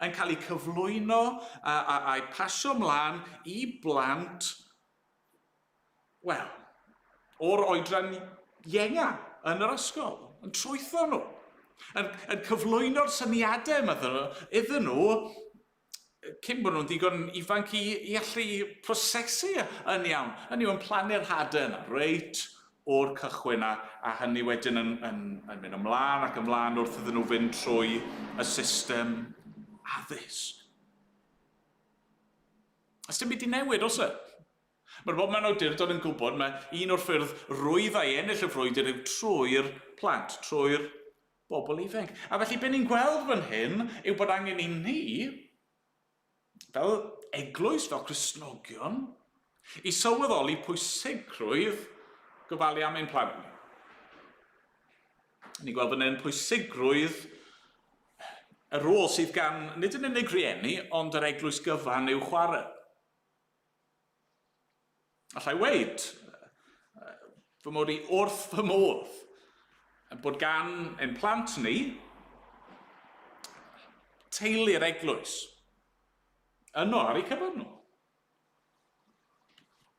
yn cael eu cyflwyno a'i pasio ymlaen i blant, o'r oedran ienga yn yr ysgol, yn trwytho nhw, yn cyflwyno'r syniadau iddyn nhw, cyn bod nhw'n ddigon ifanc i allu prosesu yn iawn. Hynny yw yn plannu'r hadau yna, reit o'r cychwyn, a hynny wedyn yn mynd ymlaen ac ymlaen wrth iddyn nhw fynd trwy y system addysg. Ys dim byd i newid, os e? Mae'r bobl mewn awdurdod yn gwybod mae un o'r ffyrdd rwydd i ennill y frwydr yw trwy'r plant, trwy'r bobl ifanc. A felly be ni'n gweld fan hyn yw bod angen i ni, fel eglwys, fel Cristnogion, i sylweddoli pwysigrwydd gofalu am ein plant ni. Ni'n gweld fan hyn pwysigrwydd y rôl sydd gan nid yn unig rieni, ond yr eglwys gyfan i'w chwarae. Allai weid, fy mod i wrth fy modd, bod gan ein plant ni teulu'r eglwys yno ar eu cyfer nhw.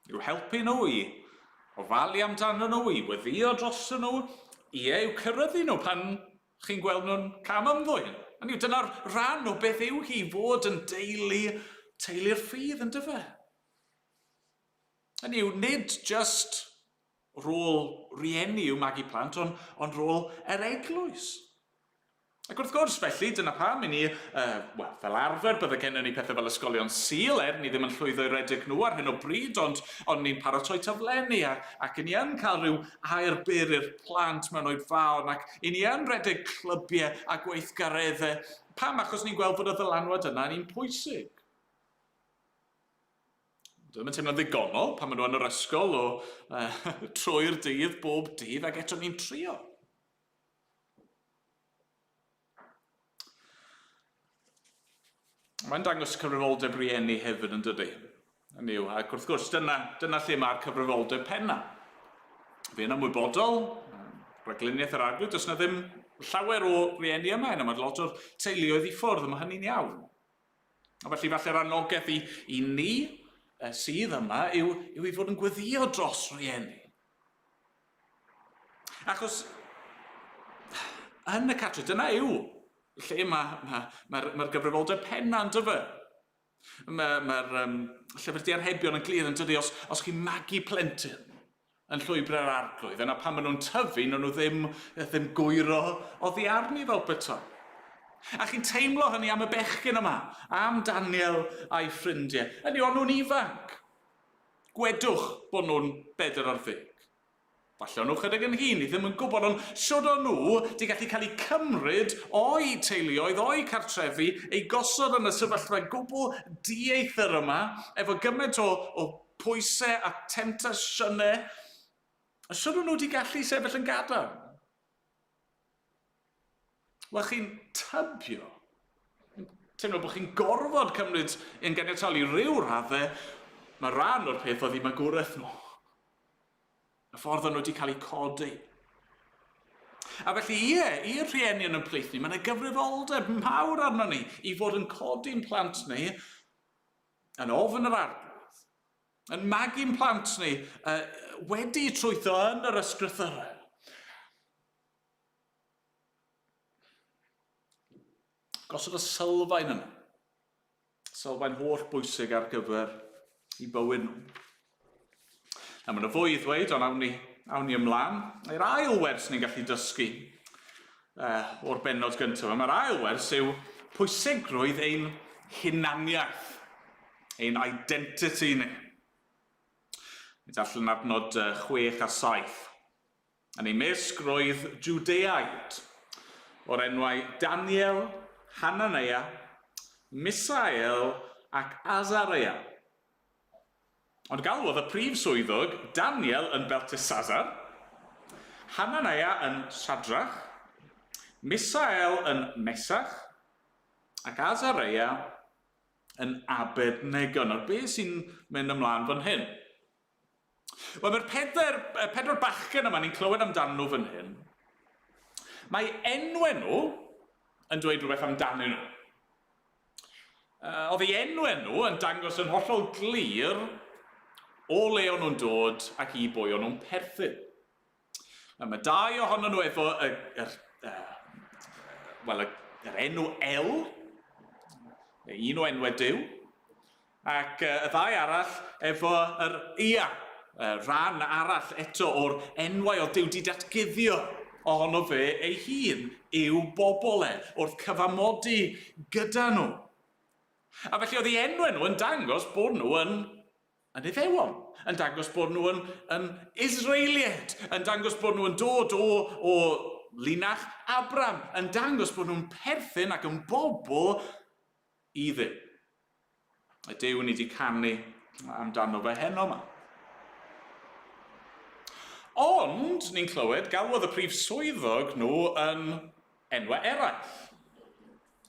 I'w helpu nhw i ofalu amdano nhw, i weddio dros nhw, i'w cyrryddu nhw pan chi'n gweld nhw'n cam ymddwyn. Dyna'r rhan o beth yw hi fod yn teulu'r ffydd yn dyfa. Hynny yw, nid just rôl rieni yw magu plant, ond rôl yr eglwys. Ac wrth gwrs, felly, dyna pam i ni, fel arfer, bydde gennym ni pethau fel ysgolion Sul, ni ddim yn llwyddo i redeg nhw ar hyn o bryd, ond ni'n paratoi taflenni, ac i ni yn cael rhyw air byr i'r plant mewn Oedfa'n, ac i ni yn redeg clybiau a gweithgareddau. Pam? Achos ni'n gweld fod y ddylanwad yna ni'n pwysig. Dwi'n teimlo'n ddigonol pan maen nhw yn yr ysgol o trwy'r dydd, bob dydd, ac eto ni'n trio. Mae'n dangos cyfrifoldeb rieni hefyd yn dydy. Hynny yw, ac wrth gwrs, dyna lle mae'r cyfrifoldeb penna. Fi'n ymwybodol, rhagluniaeth yr arglwydd, does na ddim llawer o rieni yma, yna mae lot o'r teuluoedd i ffwrdd, mae hynny'n iawn. A felly falle'r anogaeth i ni sydd yma yw i fod yn gweddio dros rieni. Achos yn y cartre, dyna yw lle mae'r gyfrifoldeb penna yn dyfa. Mae'r llyfr diarhebion yn glir yn dydy, os chi'n magu plentyn yn llwybr yr arglwydd, yna pan maen nhw'n tyfu, nhw ddim gwyro o ddiarni fel peto. A chi'n teimlo hynny am y bechgyn yma, am Daniel a'i ffrindiau. Hynny o'n nhw'n ifanc. Gwedwch bod nhw'n 40. Falle o'n nhw chydig yn hŷn, ni ddim yn gwybod, ond siwr o'n nhw wedi gallu cael eu cymryd o'i teuluoedd, o'i cartrefi, ei gosod yn y sefyllfa gwbl dieithr yma, efo gymaint o pwysau a temptasiynau. A siwr o'n nhw wedi gallu sefyll yn gadar. Wel, chi'n tybio. Teimlo bod chi'n gorfod cymryd yn ganiatoli ryw raddau, mae rhan o'r peth oedd i magwraeth nhw. Y ffordd o'n nhw wedi cael eu codi. A felly i'r rhieni yn y pleithni, mae'n y gyfrifoldeb mawr arno ni i fod yn codi'n plant ni yn ofn yr arglwydd, yn magu'n plant ni wedi trwytho yn yr ysgrythurau. Gosod y sylfaen yna. Sylfaen holl bwysig ar gyfer i bywyd nhw. A mae'n y fwy i ddweud, ond awn ni ymlaen. Mae'r ail wers ni'n gallu dysgu o'r bennod gyntaf. Mae'r ail wers yw pwysigrwydd ein hunaniaeth, ein identity ni. Ni darllen adnod 6 a 7. Yn ei mesgrwydd Jwdeaid, o'r enwau Daniel, Hananea, Misael ac Azarea. Ond galwodd y prif swyddog Daniel yn Beltesazar, Hananea yn Shadrach, Misael yn Mesach, ac Azarea yn Abednego. Nawr, beth sy'n mynd ymlaen fan hyn? Wel, mae'r pedwar bachgen yma ni'n clywed amdano nhw fan hyn. Mae enwau nhw yn dweud rhywbeth amdanyn nhw. Oedd ei enwau nhw yn dangos yn hollol glir o le o'n nhw'n dod ac i bwy o'n nhw'n perthyn. Mae 2 ohonyn nhw efo yr enw El, un o enwau Duw, ac y 2 arall efo yr Ia, rhan arall eto o'r enwau o Duw di datguddio ohono fe ei hun i'w bobl wrth cyfamodi gyda nhw. A felly oedd ei enwau nhw yn dangos bod nhw yn Iddewon, yn dangos bod nhw yn Israeliad, yn dangos bod nhw yn dod o linach Abram, yn dangos bod nhw'n perthyn ac yn bobl i Dduw. Y Duw ni wedi canu amdano fe heno yma. Ond, ni'n clywed, galwodd y prif swyddog nhw yn enwau eraill.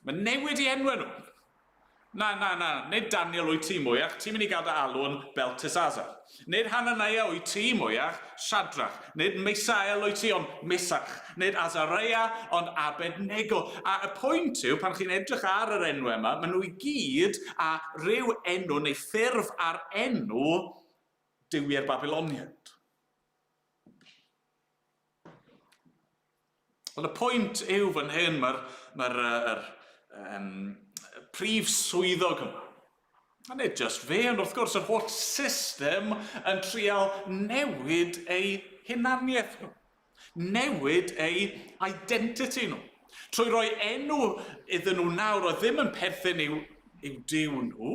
Mae newid i enwau nhw. Na, nid Daniel wyt ti mwyach, ti'n mynd i gael dy alw yn Beltesazar. Nid Hananea wyt ti mwyach, Shadrach. Nid Misael wyt ti, ond Mesach. Nid Azarea, ond Abednego. A y pwynt yw, pan chi'n edrych ar yr enw yma, maen nhw i gyd a ryw enw neu ffurf ar enw Duwiau'r Babiloniad. Wel, y pwynt yw fan hyn, mae'r prif swyddog yma. A nid just fe, ond wrth gwrs yr holl system yn trial newid ei hunaniaeth nhw. Newid ei identity nhw. Trwy roi enw iddyn nhw nawr o ddim yn perthyn i'w Duw nhw.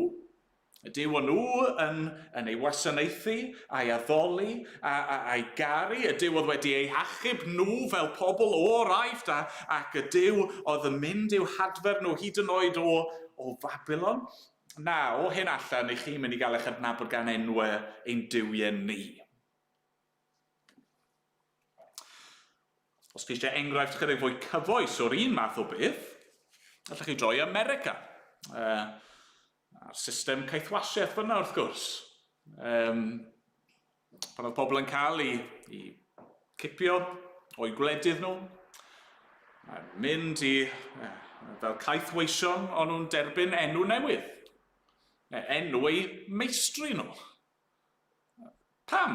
Y Duw o'n nhw yn ei wasanaethu, a'i addoli, a'i garu. Y Duw oedd wedi ei achub nhw fel pobl o'r Aifft, ac y Duw oedd yn mynd i'w hadfer nhw hyd yn oed o Babylon. Na, o hyn allan, i chi mynd i gael eich adnabod gan enwau ein duwiau ni. Os chi eisiau enghraifft chydig fwy cyfoes o'r un math o beth, allwch chi droi America. A'r system caethwasiaeth fyna wrth gwrs. Pan oedd pobl yn cael i cipio o'i gwledydd nhw, a mynd i fel caethweision o'n nhw'n derbyn enw newydd. Enw ei meistri nhw. Pam?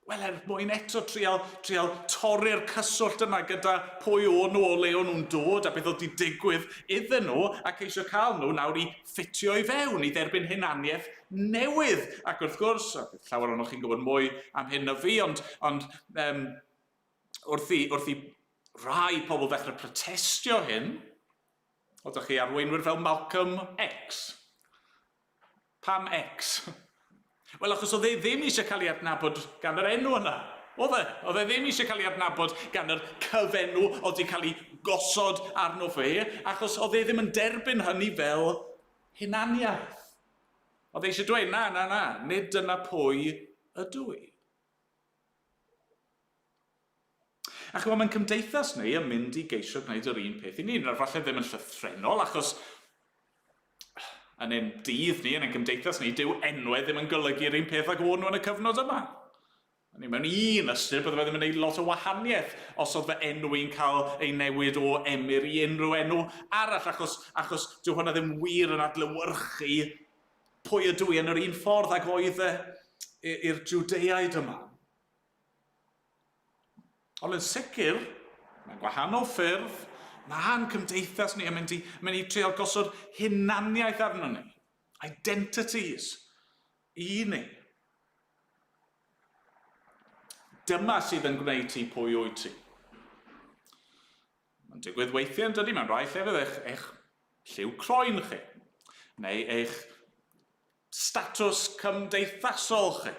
Wel, mwyn eto trial torri'r cyswllt yna gyda pwy o'n nhw o le o'n nhw'n dod a beth oedd wedi digwydd iddyn nhw ac eisiau cael nhw nawr i ffitio i fewn i dderbyn hunaniaeth newydd. Ac wrth gwrs, llawer o'n chi'n gwybod mwy am hyn na fi, ond wrth i rai pobl ddechrau protestio hyn, Oeddech chi arweinwyr fel Malcolm X? Pam X? Wel, achos oedd e ddim eisiau cael ei adnabod gan yr enw yna. Oedd e ddim eisiau cael ei adnabod gan yr cyfenw oedd wedi cael ei gosod arno fe, achos oedd e ddim yn derbyn hynny fel hunaniaeth. Oedd e eisiau dweud, na, nid dyna pwy ydw i. Ac mae'n cymdeithas ni yn mynd i geisio gwneud yr un peth i ni. Na'r falle ddim yn llythrenol, achos yn ein dydd ni, yn ein cymdeithas ni, dyw enwau ddim yn golygu'r un peth ag o'n nhw yn y cyfnod yma. Mewn un ystyr, bydde fe ddim yn gwneud lot o wahaniaeth os oedd fy enw i'n cael ei newid o emyr i unrhyw enw arall, achos dyw hwnna ddim wir yn adlewyrchu pwy ydw i yn yr un ffordd ag oedd i'r Jwdeaid yma. Ond yn sicr, mewn gwahanol ffyrdd, mae'n cymdeithas ni yn mynd i treol gosod hunaniaeth arno ni, identities, i ni. Dyma sydd yn gwneud ti pwy wyt ti. Mae'n digwydd weithiau yn dydi, mae'n rhai llefydd eich lliw croen chi, neu eich statws cymdeithasol chi.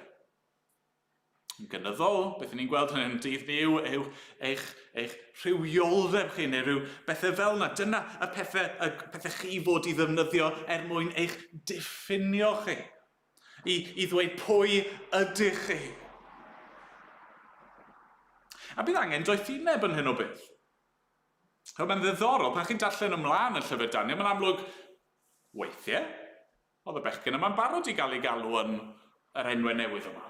Yn gynyddol, beth ni'n gweld yn dydd ni yw eich rhywioldeb chi, neu rhyw bethau fel yna. Dyna y pethau chi fod i ddefnyddio mwyn eich diffinio chi, i ddweud pwy ydych chi. A bydd angen doethineb yn hyn o beth. Mae'n ddiddorol, pan chi'n darllen ymlaen y llyfr Daniel, mae'n amlwg weithiau. Oedd y bechgyn yma'n barod i gael ei galw yn yr enwau newydd yma.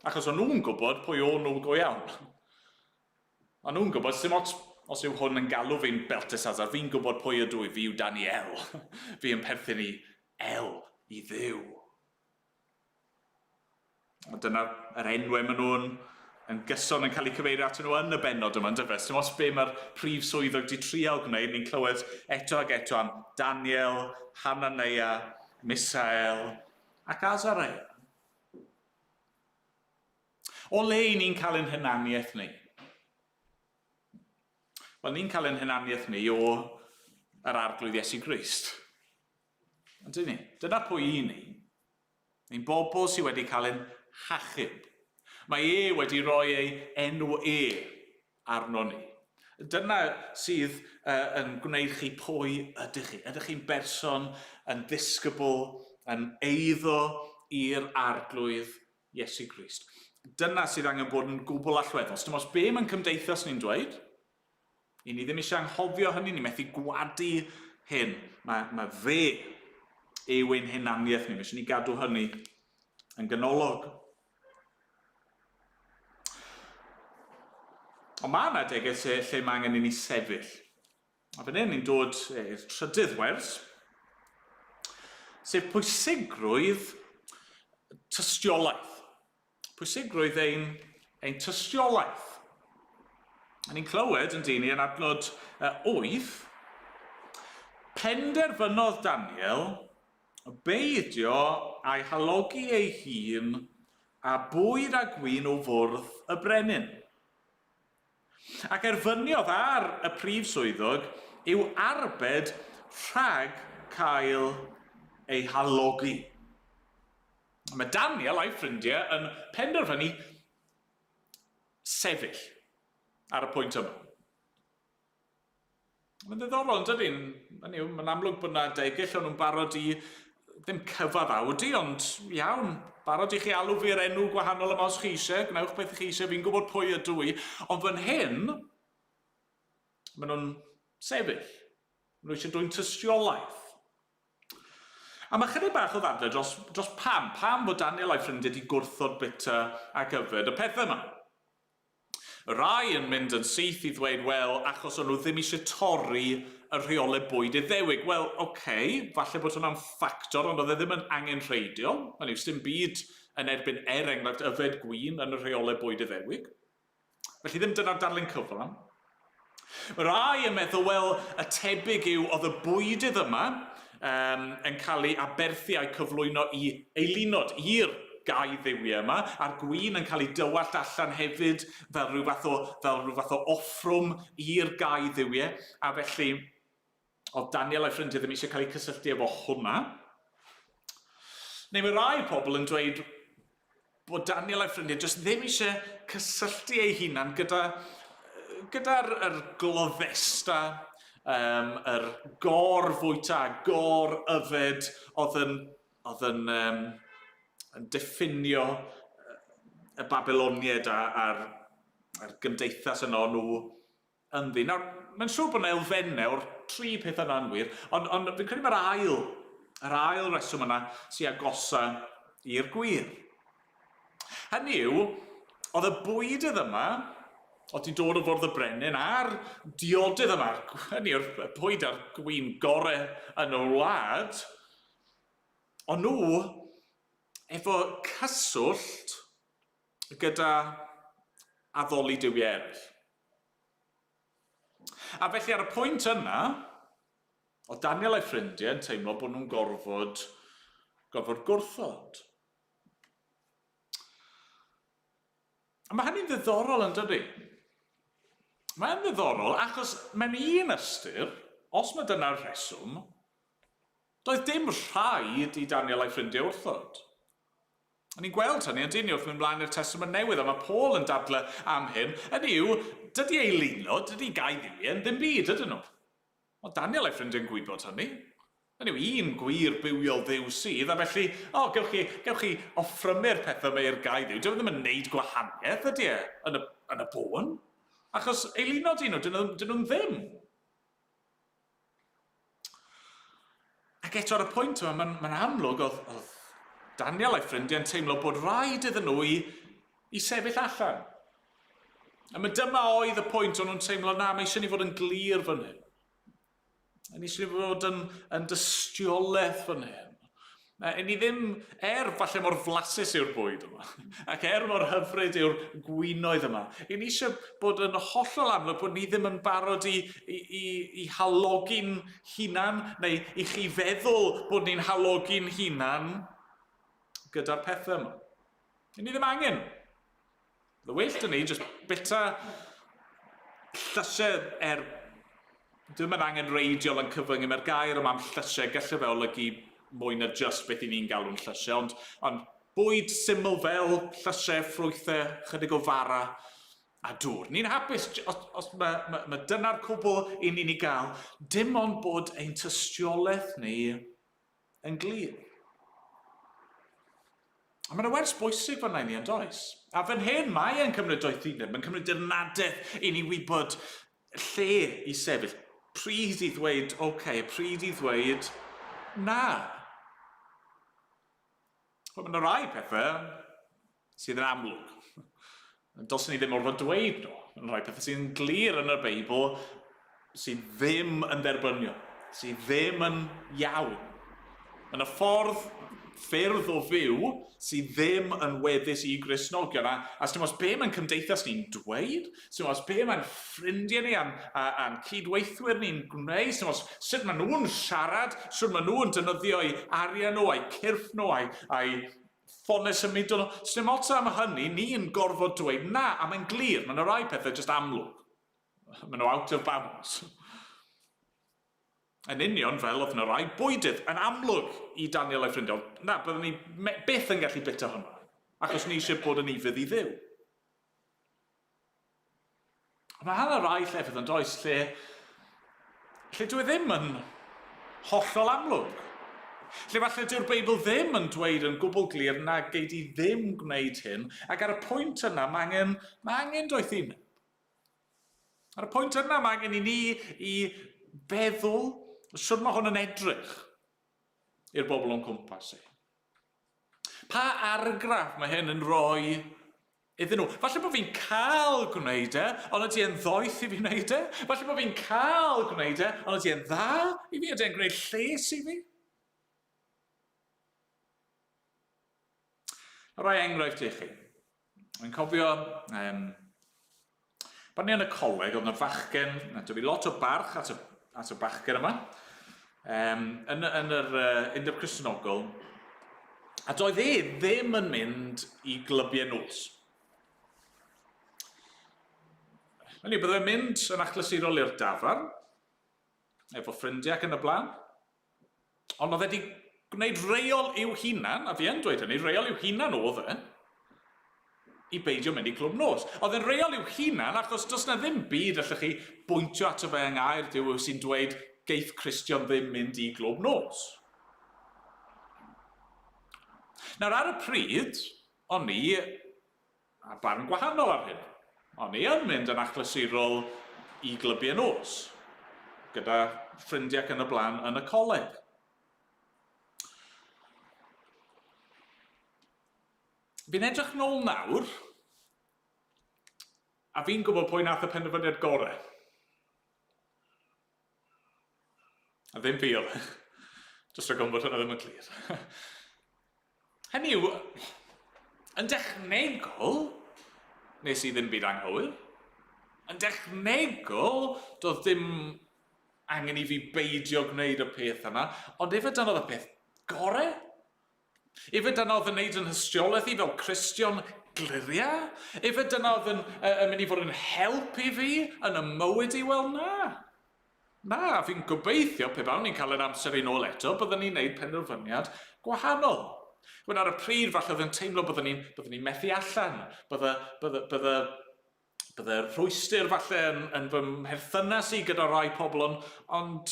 Achos o'n nhw'n gwybod pwy o'n nhw go iawn. O'n nhw'n gwybod, sim ots os yw hwn yn galw fi'n Beltesazar, fi'n gwybod pwy ydw i, fi yw Daniel. Fi yn perthyn i i Dduw. A dyna'r enwau maen nhw'n gyson yn cael eu cyfeirio at nhw yn y bennod yma, yn dyfes. Sim ots be mae'r prif swyddog wedi trial gwneud, ni'n clywed eto ag eto am Daniel, Hananea, Misael ac Azariah. O le ni'n cael ein hunaniaeth ni? Wel, ni'n cael ein hunaniaeth ni o yr arglwydd Iesu Grist. Ydyn ni? Dyna pwy i ni. Ni'n bobl sydd wedi cael ein hachub. Mae wedi rhoi ei enw arno ni. Dyna sydd yn gwneud chi pwy ydych chi. Ydych chi'n berson yn ddisgybl, yn eiddo i'r arglwydd Iesu Grist. Dyna sydd angen bod yn gwbl allweddol. Dim os be mae'n cymdeithas ni'n dweud, i ni ddim eisiau anghofio hynny, ni methu gwadu hyn. Mae fe yw ein hunaniaeth ni. Mae eisiau ni gadw hynny yn ganolog. Ond mae yna adegau lle mae angen i ni sefyll. A fan hyn ni'n dod i'r trydydd wers, sef pwysigrwydd tystiolaeth. Pwysigrwydd ein tystiolaeth. A ni'n clywed yn dyn ni yn adnod 8, penderfynodd Daniel beidio a'i halogi ei hun a bwyd a gwyn o fwrdd y brenin. Ac erfyniodd ar y prif swyddog yw arbed rhag cael ei halogi. Mae Daniel a'i ffrindiau yn penderfynu sefyll ar y pwynt yma. Mae'n ddiddorol, yn dydyn? Mae'n amlwg bod yna degell o'n nhw'n barod i ddim cyfaddawdu, ond iawn, barod i chi alw fi'r enw gwahanol yma os chi eisiau, gnewch beth chi eisiau, fi'n gwybod pwy ydw i. Ond fan hyn, maen nhw'n sefyll. Maen nhw eisiau dwy'n tystiolaeth. A mae chydig bach o ddadle dros pam bod Daniel a'i ffrindiau wedi gwrthod bita ac yfed y pethau yma. Y rai yn mynd yn syth i ddweud, wel, achos o'n nhw ddim eisiau torri y rheolau bwyd Iddewig. Wel, falle bod hwnna'n ffactor, ond oedd e ddim yn angenrheidiol. Hynny yw, dim byd yn erbyn enghraifft yfed gwyn yn y rheolau bwyd Iddewig. Felly ddim dyna'r darlun cyfan. Y rai yn meddwl, wel, y tebyg yw oedd y bwydydd yma yn cael ei aberthu a'i cyflwyno i eilunod i'r gau ddiwiau yma, a'r gwin yn cael ei dywallt allan hefyd fel rhyw fath o offrwm i'r gau ddiwiau, a felly oedd Daniel a'i ffrindiau ddim eisiau cael eu cysylltu efo hwnna. Neu mae rai pobl yn dweud bod Daniel a'i ffrindiau jyst ddim eisiau cysylltu ei hunan gyda'r gloddesta, yr gor-fwyta, gor-yfed oedd yn diffinio y Babyloniaid a'r gymdeithas yno nhw ynddi. Nawr, mae'n siŵr bod yna elfennau o'r tri peth yna'n wir, ond fi'n credu mae'r ail reswm yna sy'n agosa i'r gwir. Hynny yw, oedd y bwydydd yma, oedd hi'n dod o fwrdd y brenin, a'r diodydd yma, hynny yw'r bwyd a'r gwin gorau yn y wlad, ond nhw efo cyswllt gyda addoli diwiau eraill. A felly ar y pwynt yna, oedd Daniel a'i ffrindiau yn teimlo bod nhw'n gorfod gwrthod. A mae hynny'n ddiddorol yn dydi? Mae'n ddiddorol achos mewn un ystyr, os mae dyna'r rheswm, doedd dim rhaid i Daniel a'i ffrindiau wrthod. A ni'n gweld hynny yn dyn wrth mynd mlaen i'r Testament Newydd, a mae Paul yn dadlau am hyn. Hynny yw, dydy eiluno, dydy gau ddiwiau, ddim byd ydyn nhw. Ond Daniel a'i ffrindiau'n gwybod hynny. Hynny yw, un gwir bywiol ddiw sydd, a felly, gewch chi offrymu'r pethau mae i'r gau ddiw. Dyn nhw ddim yn neud gwahaniaeth ydy yn y bôn. Achos eiluno dyn nhw'n ddim. Ac eto ar y pwynt yma, mae'n amlwg oedd Daniel a'i ffrindiau'n teimlo bod rhaid iddyn nhw i sefyll allan. A mae dyma oedd y pwynt o'n nhw'n teimlo, na, mae eisiau ni fod yn glir fan hyn. A ni eisiau ni fod yn dystiolaeth fan hyn. Ni ddim, falle mor flasus yw'r bwyd yma, ac mor hyfryd yw'r gwinoedd yma. Ni eisiau bod yn hollol amlwg bod ni ddim yn barod i halogi'n hunan, neu i chi feddwl bod ni'n halogi'n hunan gyda'r pethau yma. Ni ddim angen. Y wyllt yn ni, jyst bita llysiau Dwi'n yn angen reidiol yn cyfyngu, mae'r gair yma am llysiau gallu fe olygu mwy na just beth i ni'n galw'n llysiau, ond bwyd syml fel llysiau, ffrwythau, chydig o fara a dŵr. Ni'n hapus os mae dyna'r cwbl i ni'n ei gael, dim ond bod ein tystiolaeth ni yn glir. A mae'n wers bwysig fan ni yn does. A fan hyn mae e'n cymryd doethineb, mae'n cymryd dirnadaeth i ni wybod lle i sefyll. Pryd i ddweud, pryd i ddweud, na. Mae yna rai pethau sydd yn amlwg. Dylsyn ni ddim orfod dweud nhw. Mae rai pethau sydd yn glir yn y Beibl sydd ddim yn dderbyniol, sydd ddim yn iawn. Yn y ffyrdd o fyw sydd ddim yn weddus i Gristnogion. A sy'n os be mae'n cymdeithas ni'n dweud, sy'n os be mae'n ffrindiau ni a'n cydweithwyr ni'n gwneud, sy'n os sut maen nhw'n siarad, sut maen nhw'n defnyddio eu arian nhw, a'u cyrff nhw, a'u ffonau symudol nhw. Sy'n ots am hynny, ni'n gorfod dweud na, a mae'n glir, mae'n rai pethau jyst amlwg. Maen nhw out of bounds. Yn union fel oedd yna rai bwydydd yn amlwg i Daniel a'i ffrindiau. Na, byddwn ni byth yn gallu bita hwnna, achos ni eisiau bod yn ifydd i ddiw. Mae hynny rai llefydd yn does, lle dwi ddim yn hollol amlwg. Lle falle dyw'r Beibl ddim yn dweud yn gwbl glir na gei di ddim gwneud hyn, ac ar y pwynt yna mae angen doethineb. Ar y pwynt yna mae angen i ni i feddwl sut mae hwn yn edrych i'r bobl o'n cwmpas i. Pa argraff mae hyn yn rhoi iddyn nhw? Falle bod fi'n cael gwneud ond ydy e'n ddoeth i fi wneud Falle bod fi'n cael gwneud ond ydy e'n dda i fi, ydy e'n gwneud lles i fi? Rai enghraifft i chi. Mae'n cofio, pan ni yn y coleg, oedd yna fachgen, dyna fi lot o barch at y bachgen yma, yn yr Undeb Cristnogol, A doedd e ddim yn mynd i glybiau nos. Hynny, byddai'n mynd yn achlysurol i'r dafarn, efo ffrindiau ac yn y blaen, ond oedd e wedi gwneud reol i'w hunan, a fi yn dweud hynny, reol i'w hunan oedd e, i beidio mynd i clwb nos. Oedd e'n reol i'w hunan, achos does na ddim byd allwch chi bwyntio ato fe yng Ngaer Dyw sy'n dweud geith Cristion ddim mynd i glwb nos. Nawr ar y pryd, o'n i a barn gwahanol ar hyn. O'n i yn mynd yn achlysurol i glybiau nos, gyda ffrindiau ac yn y blaen yn y coleg. Fi'n edrych nôl nawr, a fi'n gwybod pwy nath y penderfyniad gorau. A ddim fi oedd. Jyst rhaid gwybod hwnna ddim yn clir. Hynny yw, yn dechnegol, nes i ddim byd anghywir. Yn dechnegol, doedd ddim angen i fi beidio gwneud y peth yna, ond efe dyna oedd y peth gorau? Efe dyna oedd yn neud yn hystiolaeth i fel Cristion gliriau? Efe dyna oedd yn mynd i fod yn help i fi yn y mywyd i? Wel, na. Na, fi'n gobeithio pe bawn ni'n cael yr amser i nôl eto, byddwn ni'n neud penderfyniad gwahanol. When ar y pryd falle oedd yn teimlo byddwn ni'n methu allan, bydde rhwystyr falle yn fy mherthynas i gyda rai pobl, ond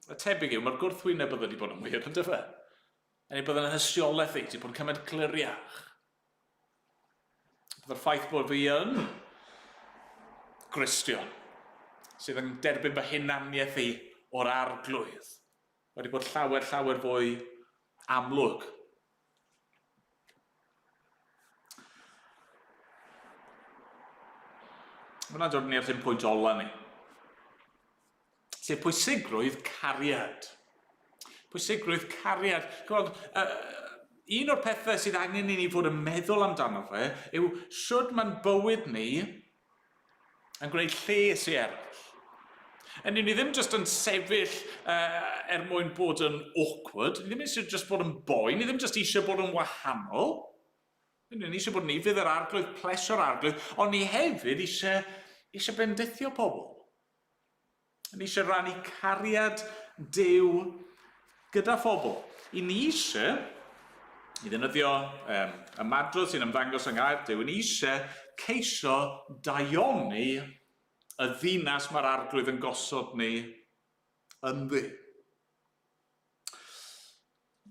y tebyg yw, mae'r gwrthwyneb bydde wedi bod yn wir, yn dyfa. Neu bydde'n hystiolaeth i, wedi bod yn cymryd cliriach. Bydde'r ffaith bod fi yn Cristion, sydd yn derbyn fy hunaniaeth i o'r arglwydd, wedi bod llawer fwy amlwg. Mae'n dod ni at un pwynt ola ni. Sef pwysigrwydd cariad. Pwysigrwydd cariad. Un o'r pethau sydd angen i ni fod yn meddwl amdano fe yw shwd mae'n bywyd ni yn gwneud lles i eraill. Ni ddim jyst yn sefyll mwyn bod yn awkward, ni ddim eisiau jyst bod yn boen, ni ddim jyst eisiau bod yn wahanol. Ni eisiau bod ni fydd yr arglwydd, plesio'r arglwydd, ond ni hefyd eisiau bendithio pobl. Ni eisiau rannu cariad Duw gyda phobl. I ni eisiau, i ddefnyddio y madrodd sy'n ymddangos yng Ngaer Dyw, ni eisiau ceisio daioni y ddinas mae'r arglwydd yn gosod ni ynddi.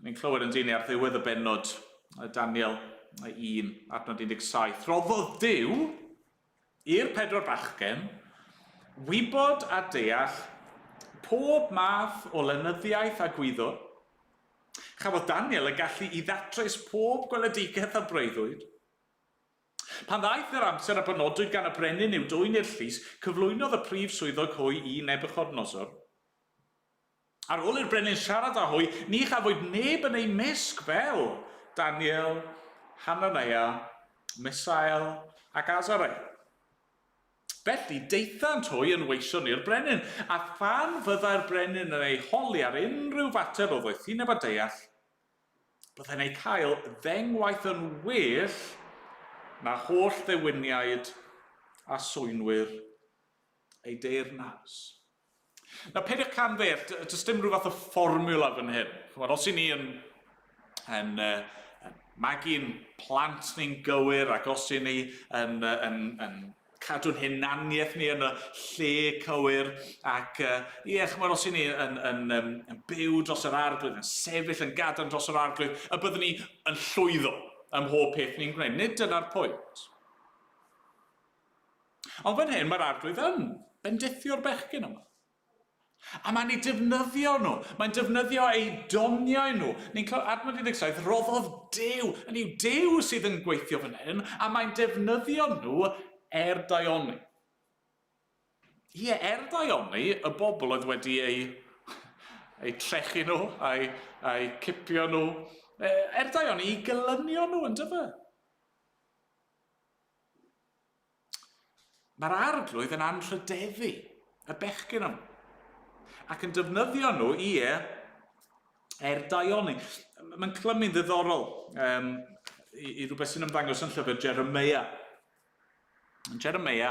Ni'n clywed yn dyn ar ddiwedd y bennod Daniel 1, adnod 17. Roddodd Duw i'r 4 bachgen wybod a deall pob math o lenyddiaeth a gwyddor. Chafodd Daniel y gallu i ddatrys pob gweledigaeth a breuddwyd. Pan ddaeth yr amser a benodwyd gan y brenin i'w dwyn i'r llys, cyflwynodd y prif swyddog hwy i Nebuchadnezzar. Ar ôl i'r brenin siarad â hwy, ni chafwyd neb yn ei misg fel Daniel, Hanania, Misael ac Azarel. Felly, deithant hwy yn weision i'r brenin, a phan fyddai'r brenin yn ei holi ar unrhyw fater o ddoethineb a deall, byddai'n ei cael ddengwaith yn well na holl ddewiniaid a swynwyr ei deyrnas. Na, peidiwch canfer, does dim rhyw fath o fformula fan hyn. Os i ni yn magu'n plant ni'n gywir, ac os i ni yn cadw'n hunaniaeth ni yn y lle cywir, ac os i ni yn byw dros yr arglwydd, yn sefyll yn gadarn dros yr arglwydd, y byddwn ni yn llwyddo ym mhob peth ni'n gwneud. Nid dyna'r pwynt. Ond fan hyn mae'r arglwydd yn bendithio'r bechgyn yma. A mae'n ei defnyddio nhw. Mae'n defnyddio ei doniau nhw. Ni'n cael adnod 17, roddodd Duw. Hynny yw Duw sydd yn gweithio fan hyn, a mae'n defnyddio nhw daioni. Daioni, y bobl oedd wedi ei trechu nhw, a'i cipio nhw. Daioni i gylynio nhw, yn dyfa. Mae'r arglwydd yn anrhydefu y bechgyn yma, ac yn defnyddio nhw Daioni. Mae'n clymu'n ddiddorol i rhywbeth sy'n ymddangos yn llyfr Jeremia. Jeremia,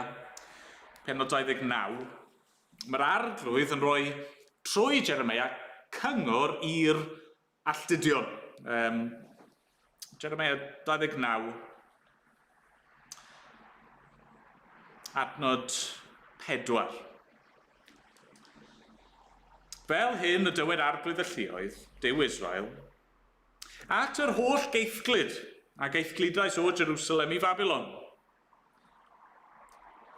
pennod 29, mae'r arglwydd yn rhoi trwy Jeremia cyngor i'r alltudion. Jeremia 29, adnod 4. Fel hyn y dywed arglwydd y lluoedd, Duw Israel, at yr holl geithglyd a geithglydais o Jerusalem i Babylon.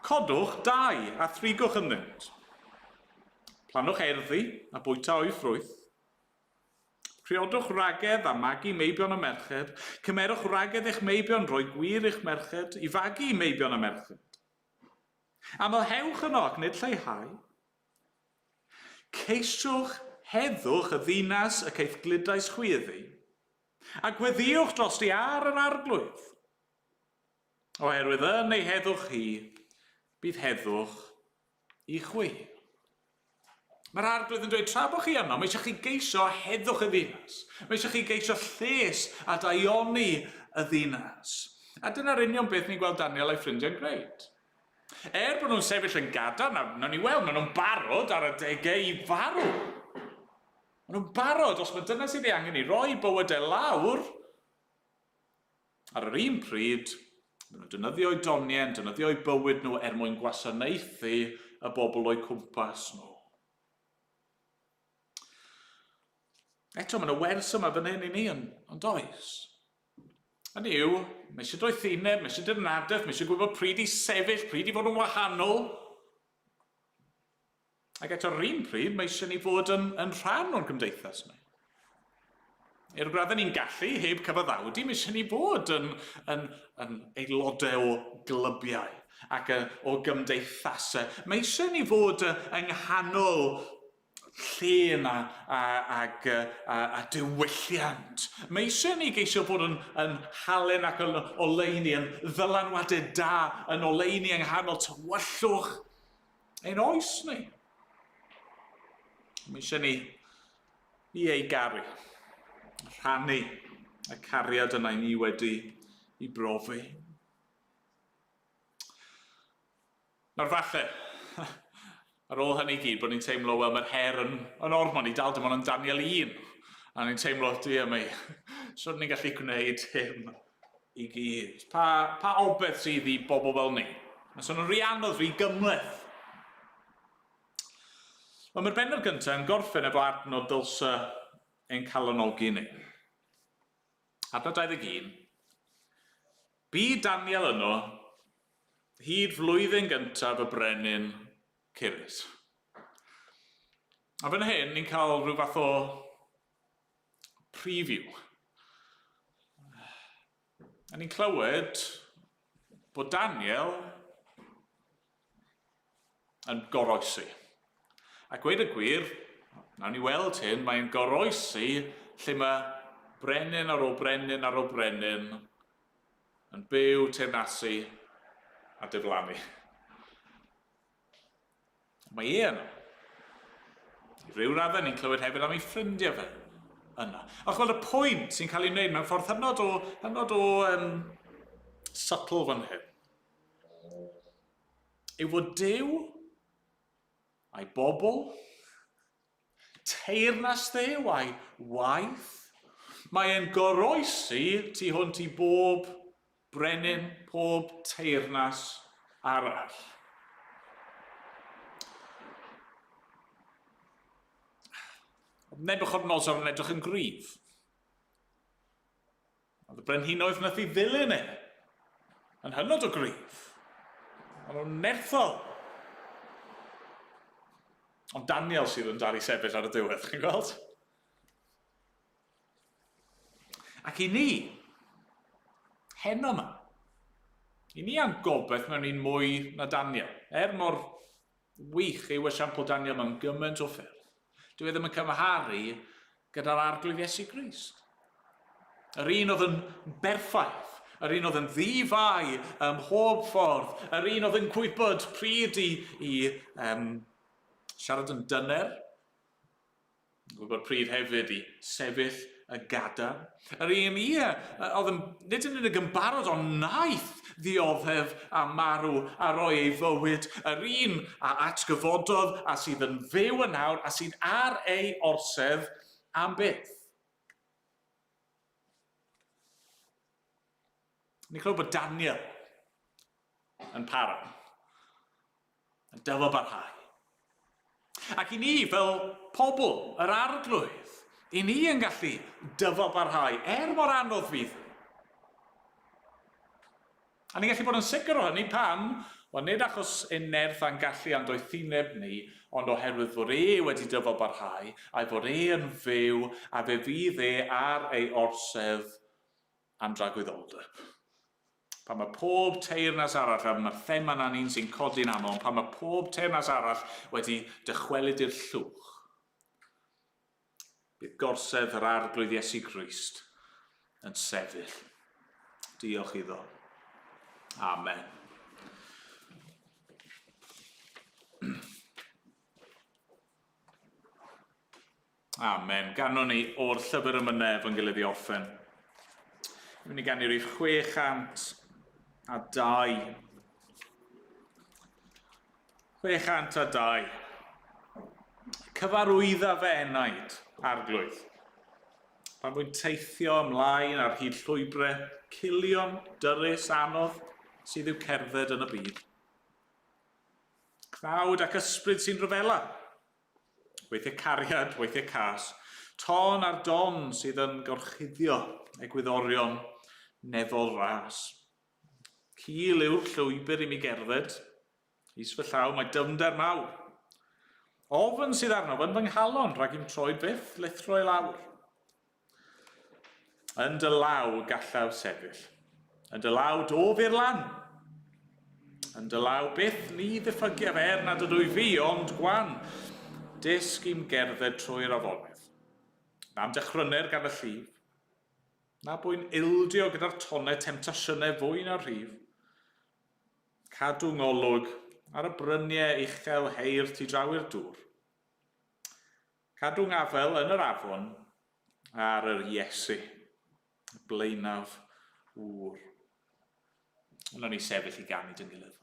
Codwch dau a thrigwch ynddynt. Planwch erddi a bwyta o'i ffrwyth. Priodwch ragedd a magu meibion y merched. Cymerwch ragedd eich meibion, roi gwir eich merched, i fagu meibion y merched. Amlhewch yno ac nid lleihau. Ceisiwch heddwch y ddinas y ceithglydais chwyddi, a gweddiwch dros di ar yr arglwydd. Oherwydd yn ei heddwch hi, bydd heddwch i chwi. Mae'r arglwydd yn dweud, tra bod chi yno, mae eisiau chi geisio heddwch y ddinas. Mae eisiau chi geisio lles a daioni y ddinas. A dyna'r union beth ni'n gweld Daniel a'i ffrindiau'n gwneud. Bod nhw'n sefyll yn gadarn, nawn ni weld, maen nhw'n barod ar y degau i farw. Maen nhw'n barod, os mae dyna sydd ei angen i roi bywydau lawr. Ar yr un pryd, maen nhw'n defnyddio oedoniau, defnyddio bywyd nhw mwyn gwasanaethu y bobl o'i cwmpas nhw. Eto, mae yna wers yma fan hyn i ni, ond oes. Hynny yw, mae eisiau doethineb, mae eisiau dynadaeth, mae eisiau gwybod pryd i sefyll, pryd i fod yn wahanol. Ac eto ar un pryd, mae eisiau ni fod yn rhan o'r gymdeithas ni. I'r graddau ni'n gallu, heb cyfaddawdi, mae eisiau ni fod yn aelodau o glybiau ac o gymdeithasau. Mae eisiau ni fod yng nghanol llun a diwylliant. Mae eisiau ni geisio bod yn halen ac yn oleuni, yn ddylanwadau da, yn oleuni yng nghanol tywyllwch ein oes ni. Mae eisiau ni i ei garu, rhannu y cariad yna ni wedi i brofi. Nawr falle, ar ôl hynny gyd, bod ni'n teimlo, wel, mae'r her yn ormod i dal dim ond yn Daniel 1. A ni'n teimlo, so ni'n gallu gwneud hyn i gyd. Pa obeth sydd i bobl fel ni? Mae son yn rhy anodd, rhy gymleth. Wel, mae'r bennod gyntaf yn gorffen efo adnod dylse ein calanogi ni. Adnod 21. Bu Daniel yno, hyd flwyddyn gyntaf y brenin Caerdydd. A fan hyn, ni'n cael rhyw fath o preview. A ni'n clywed bod Daniel yn goroesi. A gweud y gwir, nawn ni weld hyn, mae'n goroesi lle mae brenin ar ôl brenin ar ôl brenin yn byw, teyrnasu a diflannu. Mae yno. I ryw raddau ni'n clywed hefyd am ei ffrindiau fe yna. Ac gweld y pwynt sy'n cael ei wneud mewn ffordd hynod o subtle fan hyn. Yw fod Duw a'i bobl, teyrnas Duw a'i waith, mae'n goroesi tu hwnt i bob brenin, pob teyrnas arall. Nebuchadnezzar yn edrych yn gryf. Oedd y brenhinoedd nath i ddilyn yn hynod o gryf. Oedd nhw'n nerthol. Ond Daniel sydd yn dal i sefyll ar y diwedd, chi'n gweld? Ac i ni, heno yma, i ni am gobeith mewn un mwy na Daniel. Mor wych yw esiampl Daniel mewn gymaint o ffyrdd. Dwi ddim yn cymharu gyda'r arglwydd Iesu Grist. Yr un oedd yn berffaith, yr un oedd yn ddifau ym mhob ffordd, yr un oedd yn gwybod pryd i siarad yn dyner, Gwybod pryd hefyd I sefyll y gadar. Yr un oedd nid yn unig yn barod ond naeth ddioddef a marw a roi ei fywyd. Yr un a atgyfododd a sydd yn fyw yn nawr a sydd ar ei orsedd am byth. Ni'n clywed bod Daniel yn para, yn dyfalbarhau. Ac I ni fel pobl, yr arglwydd, I ni yn gallu dyfalbarhau, mor anodd fydd. A ni'n gallu bod yn sicr o hynny pam, wel nid achos ein nerth a'n gallu am doethineb ni, ond oherwydd fod wedi dyfalbarhau, a fod yn fyw, a fe fydd ar ei orsedd am dragwyddoldeb. Pan mae pob teyrnas arall, a mae'r thema na'n un sy'n codi'n aml, pan mae pob teyrnas arall wedi dychwelyd i'r llwch, bydd gorsedd yr arglwydd Iesu Grist yn sefyll. Diolch iddo. Amen. Amen. Ganon ni o'r llyfr y mynef yn gilydd I orffen. Mi'n mynd I ganu rhif 602. 602. Cyfarwydda fe enaid, arglwydd. Pan bwy'n teithio ymlaen ar hyd llwybrau, cilion, dyrys, anodd, sydd i'w cerdded yn y byd. Cnawd ac ysbryd sy'n rhyfela. Weithiau cariad, weithiau cas. Ton ar don sydd yn gorchuddio egwyddorion nefol ras. Cil yw'r llwybr I mi gerdded. Is fy llaw mae dyfnder mawr. Ofn sydd arno fy'n fy nghalon rhag I'm troi byth lithro I lawr. Yn dy law gallaw sefyll. Yn dy law dof i'r lan. Yn dy law byth ni ddiffygiaf nad ydw I fi ond gwan. Disg I'm gerdded trwy'r afonydd. Na'n dechrynner gan y llif. Na bwy'n ildio gyda'r tonau temtasiynau fwy na'r rhif. Cadw ngolwg ar y bryniau uchel heir tu draw i'r dŵr. Cadw ngafel yn yr afon ar yr Iesu, blaenaf wr. Yna ni sefyll I ganu dyn gilydd.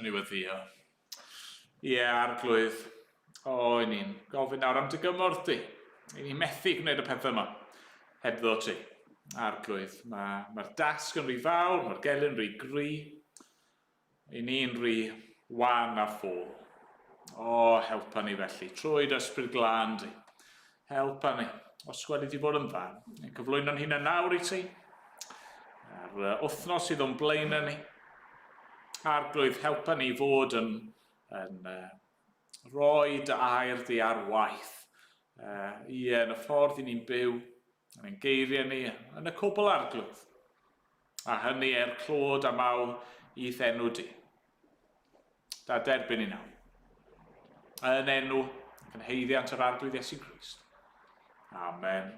newyddio. Ie, arglwydd. O, i ni'n gofyn nawr am dy gymorth di. I ni methu gwneud y pethau yma. Hebddo ti. Arglwydd. Mae'r dasg yn rhy fawr, mae'r gelyn rhy gry. I ni'n rhy wan a ffôl. O, helpa ni felly. Trwy ysbryd glân di. Helpa ni. Os wedi di bod yn dda. Yn cyflwyno'n hun yn nawr i ti. A'r wythnos sydd o'n blaen ni. Arglwydd, helpa ni fod yn rhoi dy air di ar waith. Yn y ffordd i ni'n byw, yn ein geiriau ni, yn y cwbl arglwydd. A hynny clod a mawl i ddenw di. Da derbyn i nawr. Yn enw, yn heiddiant yr arglwydd Iesu Grist. Amen.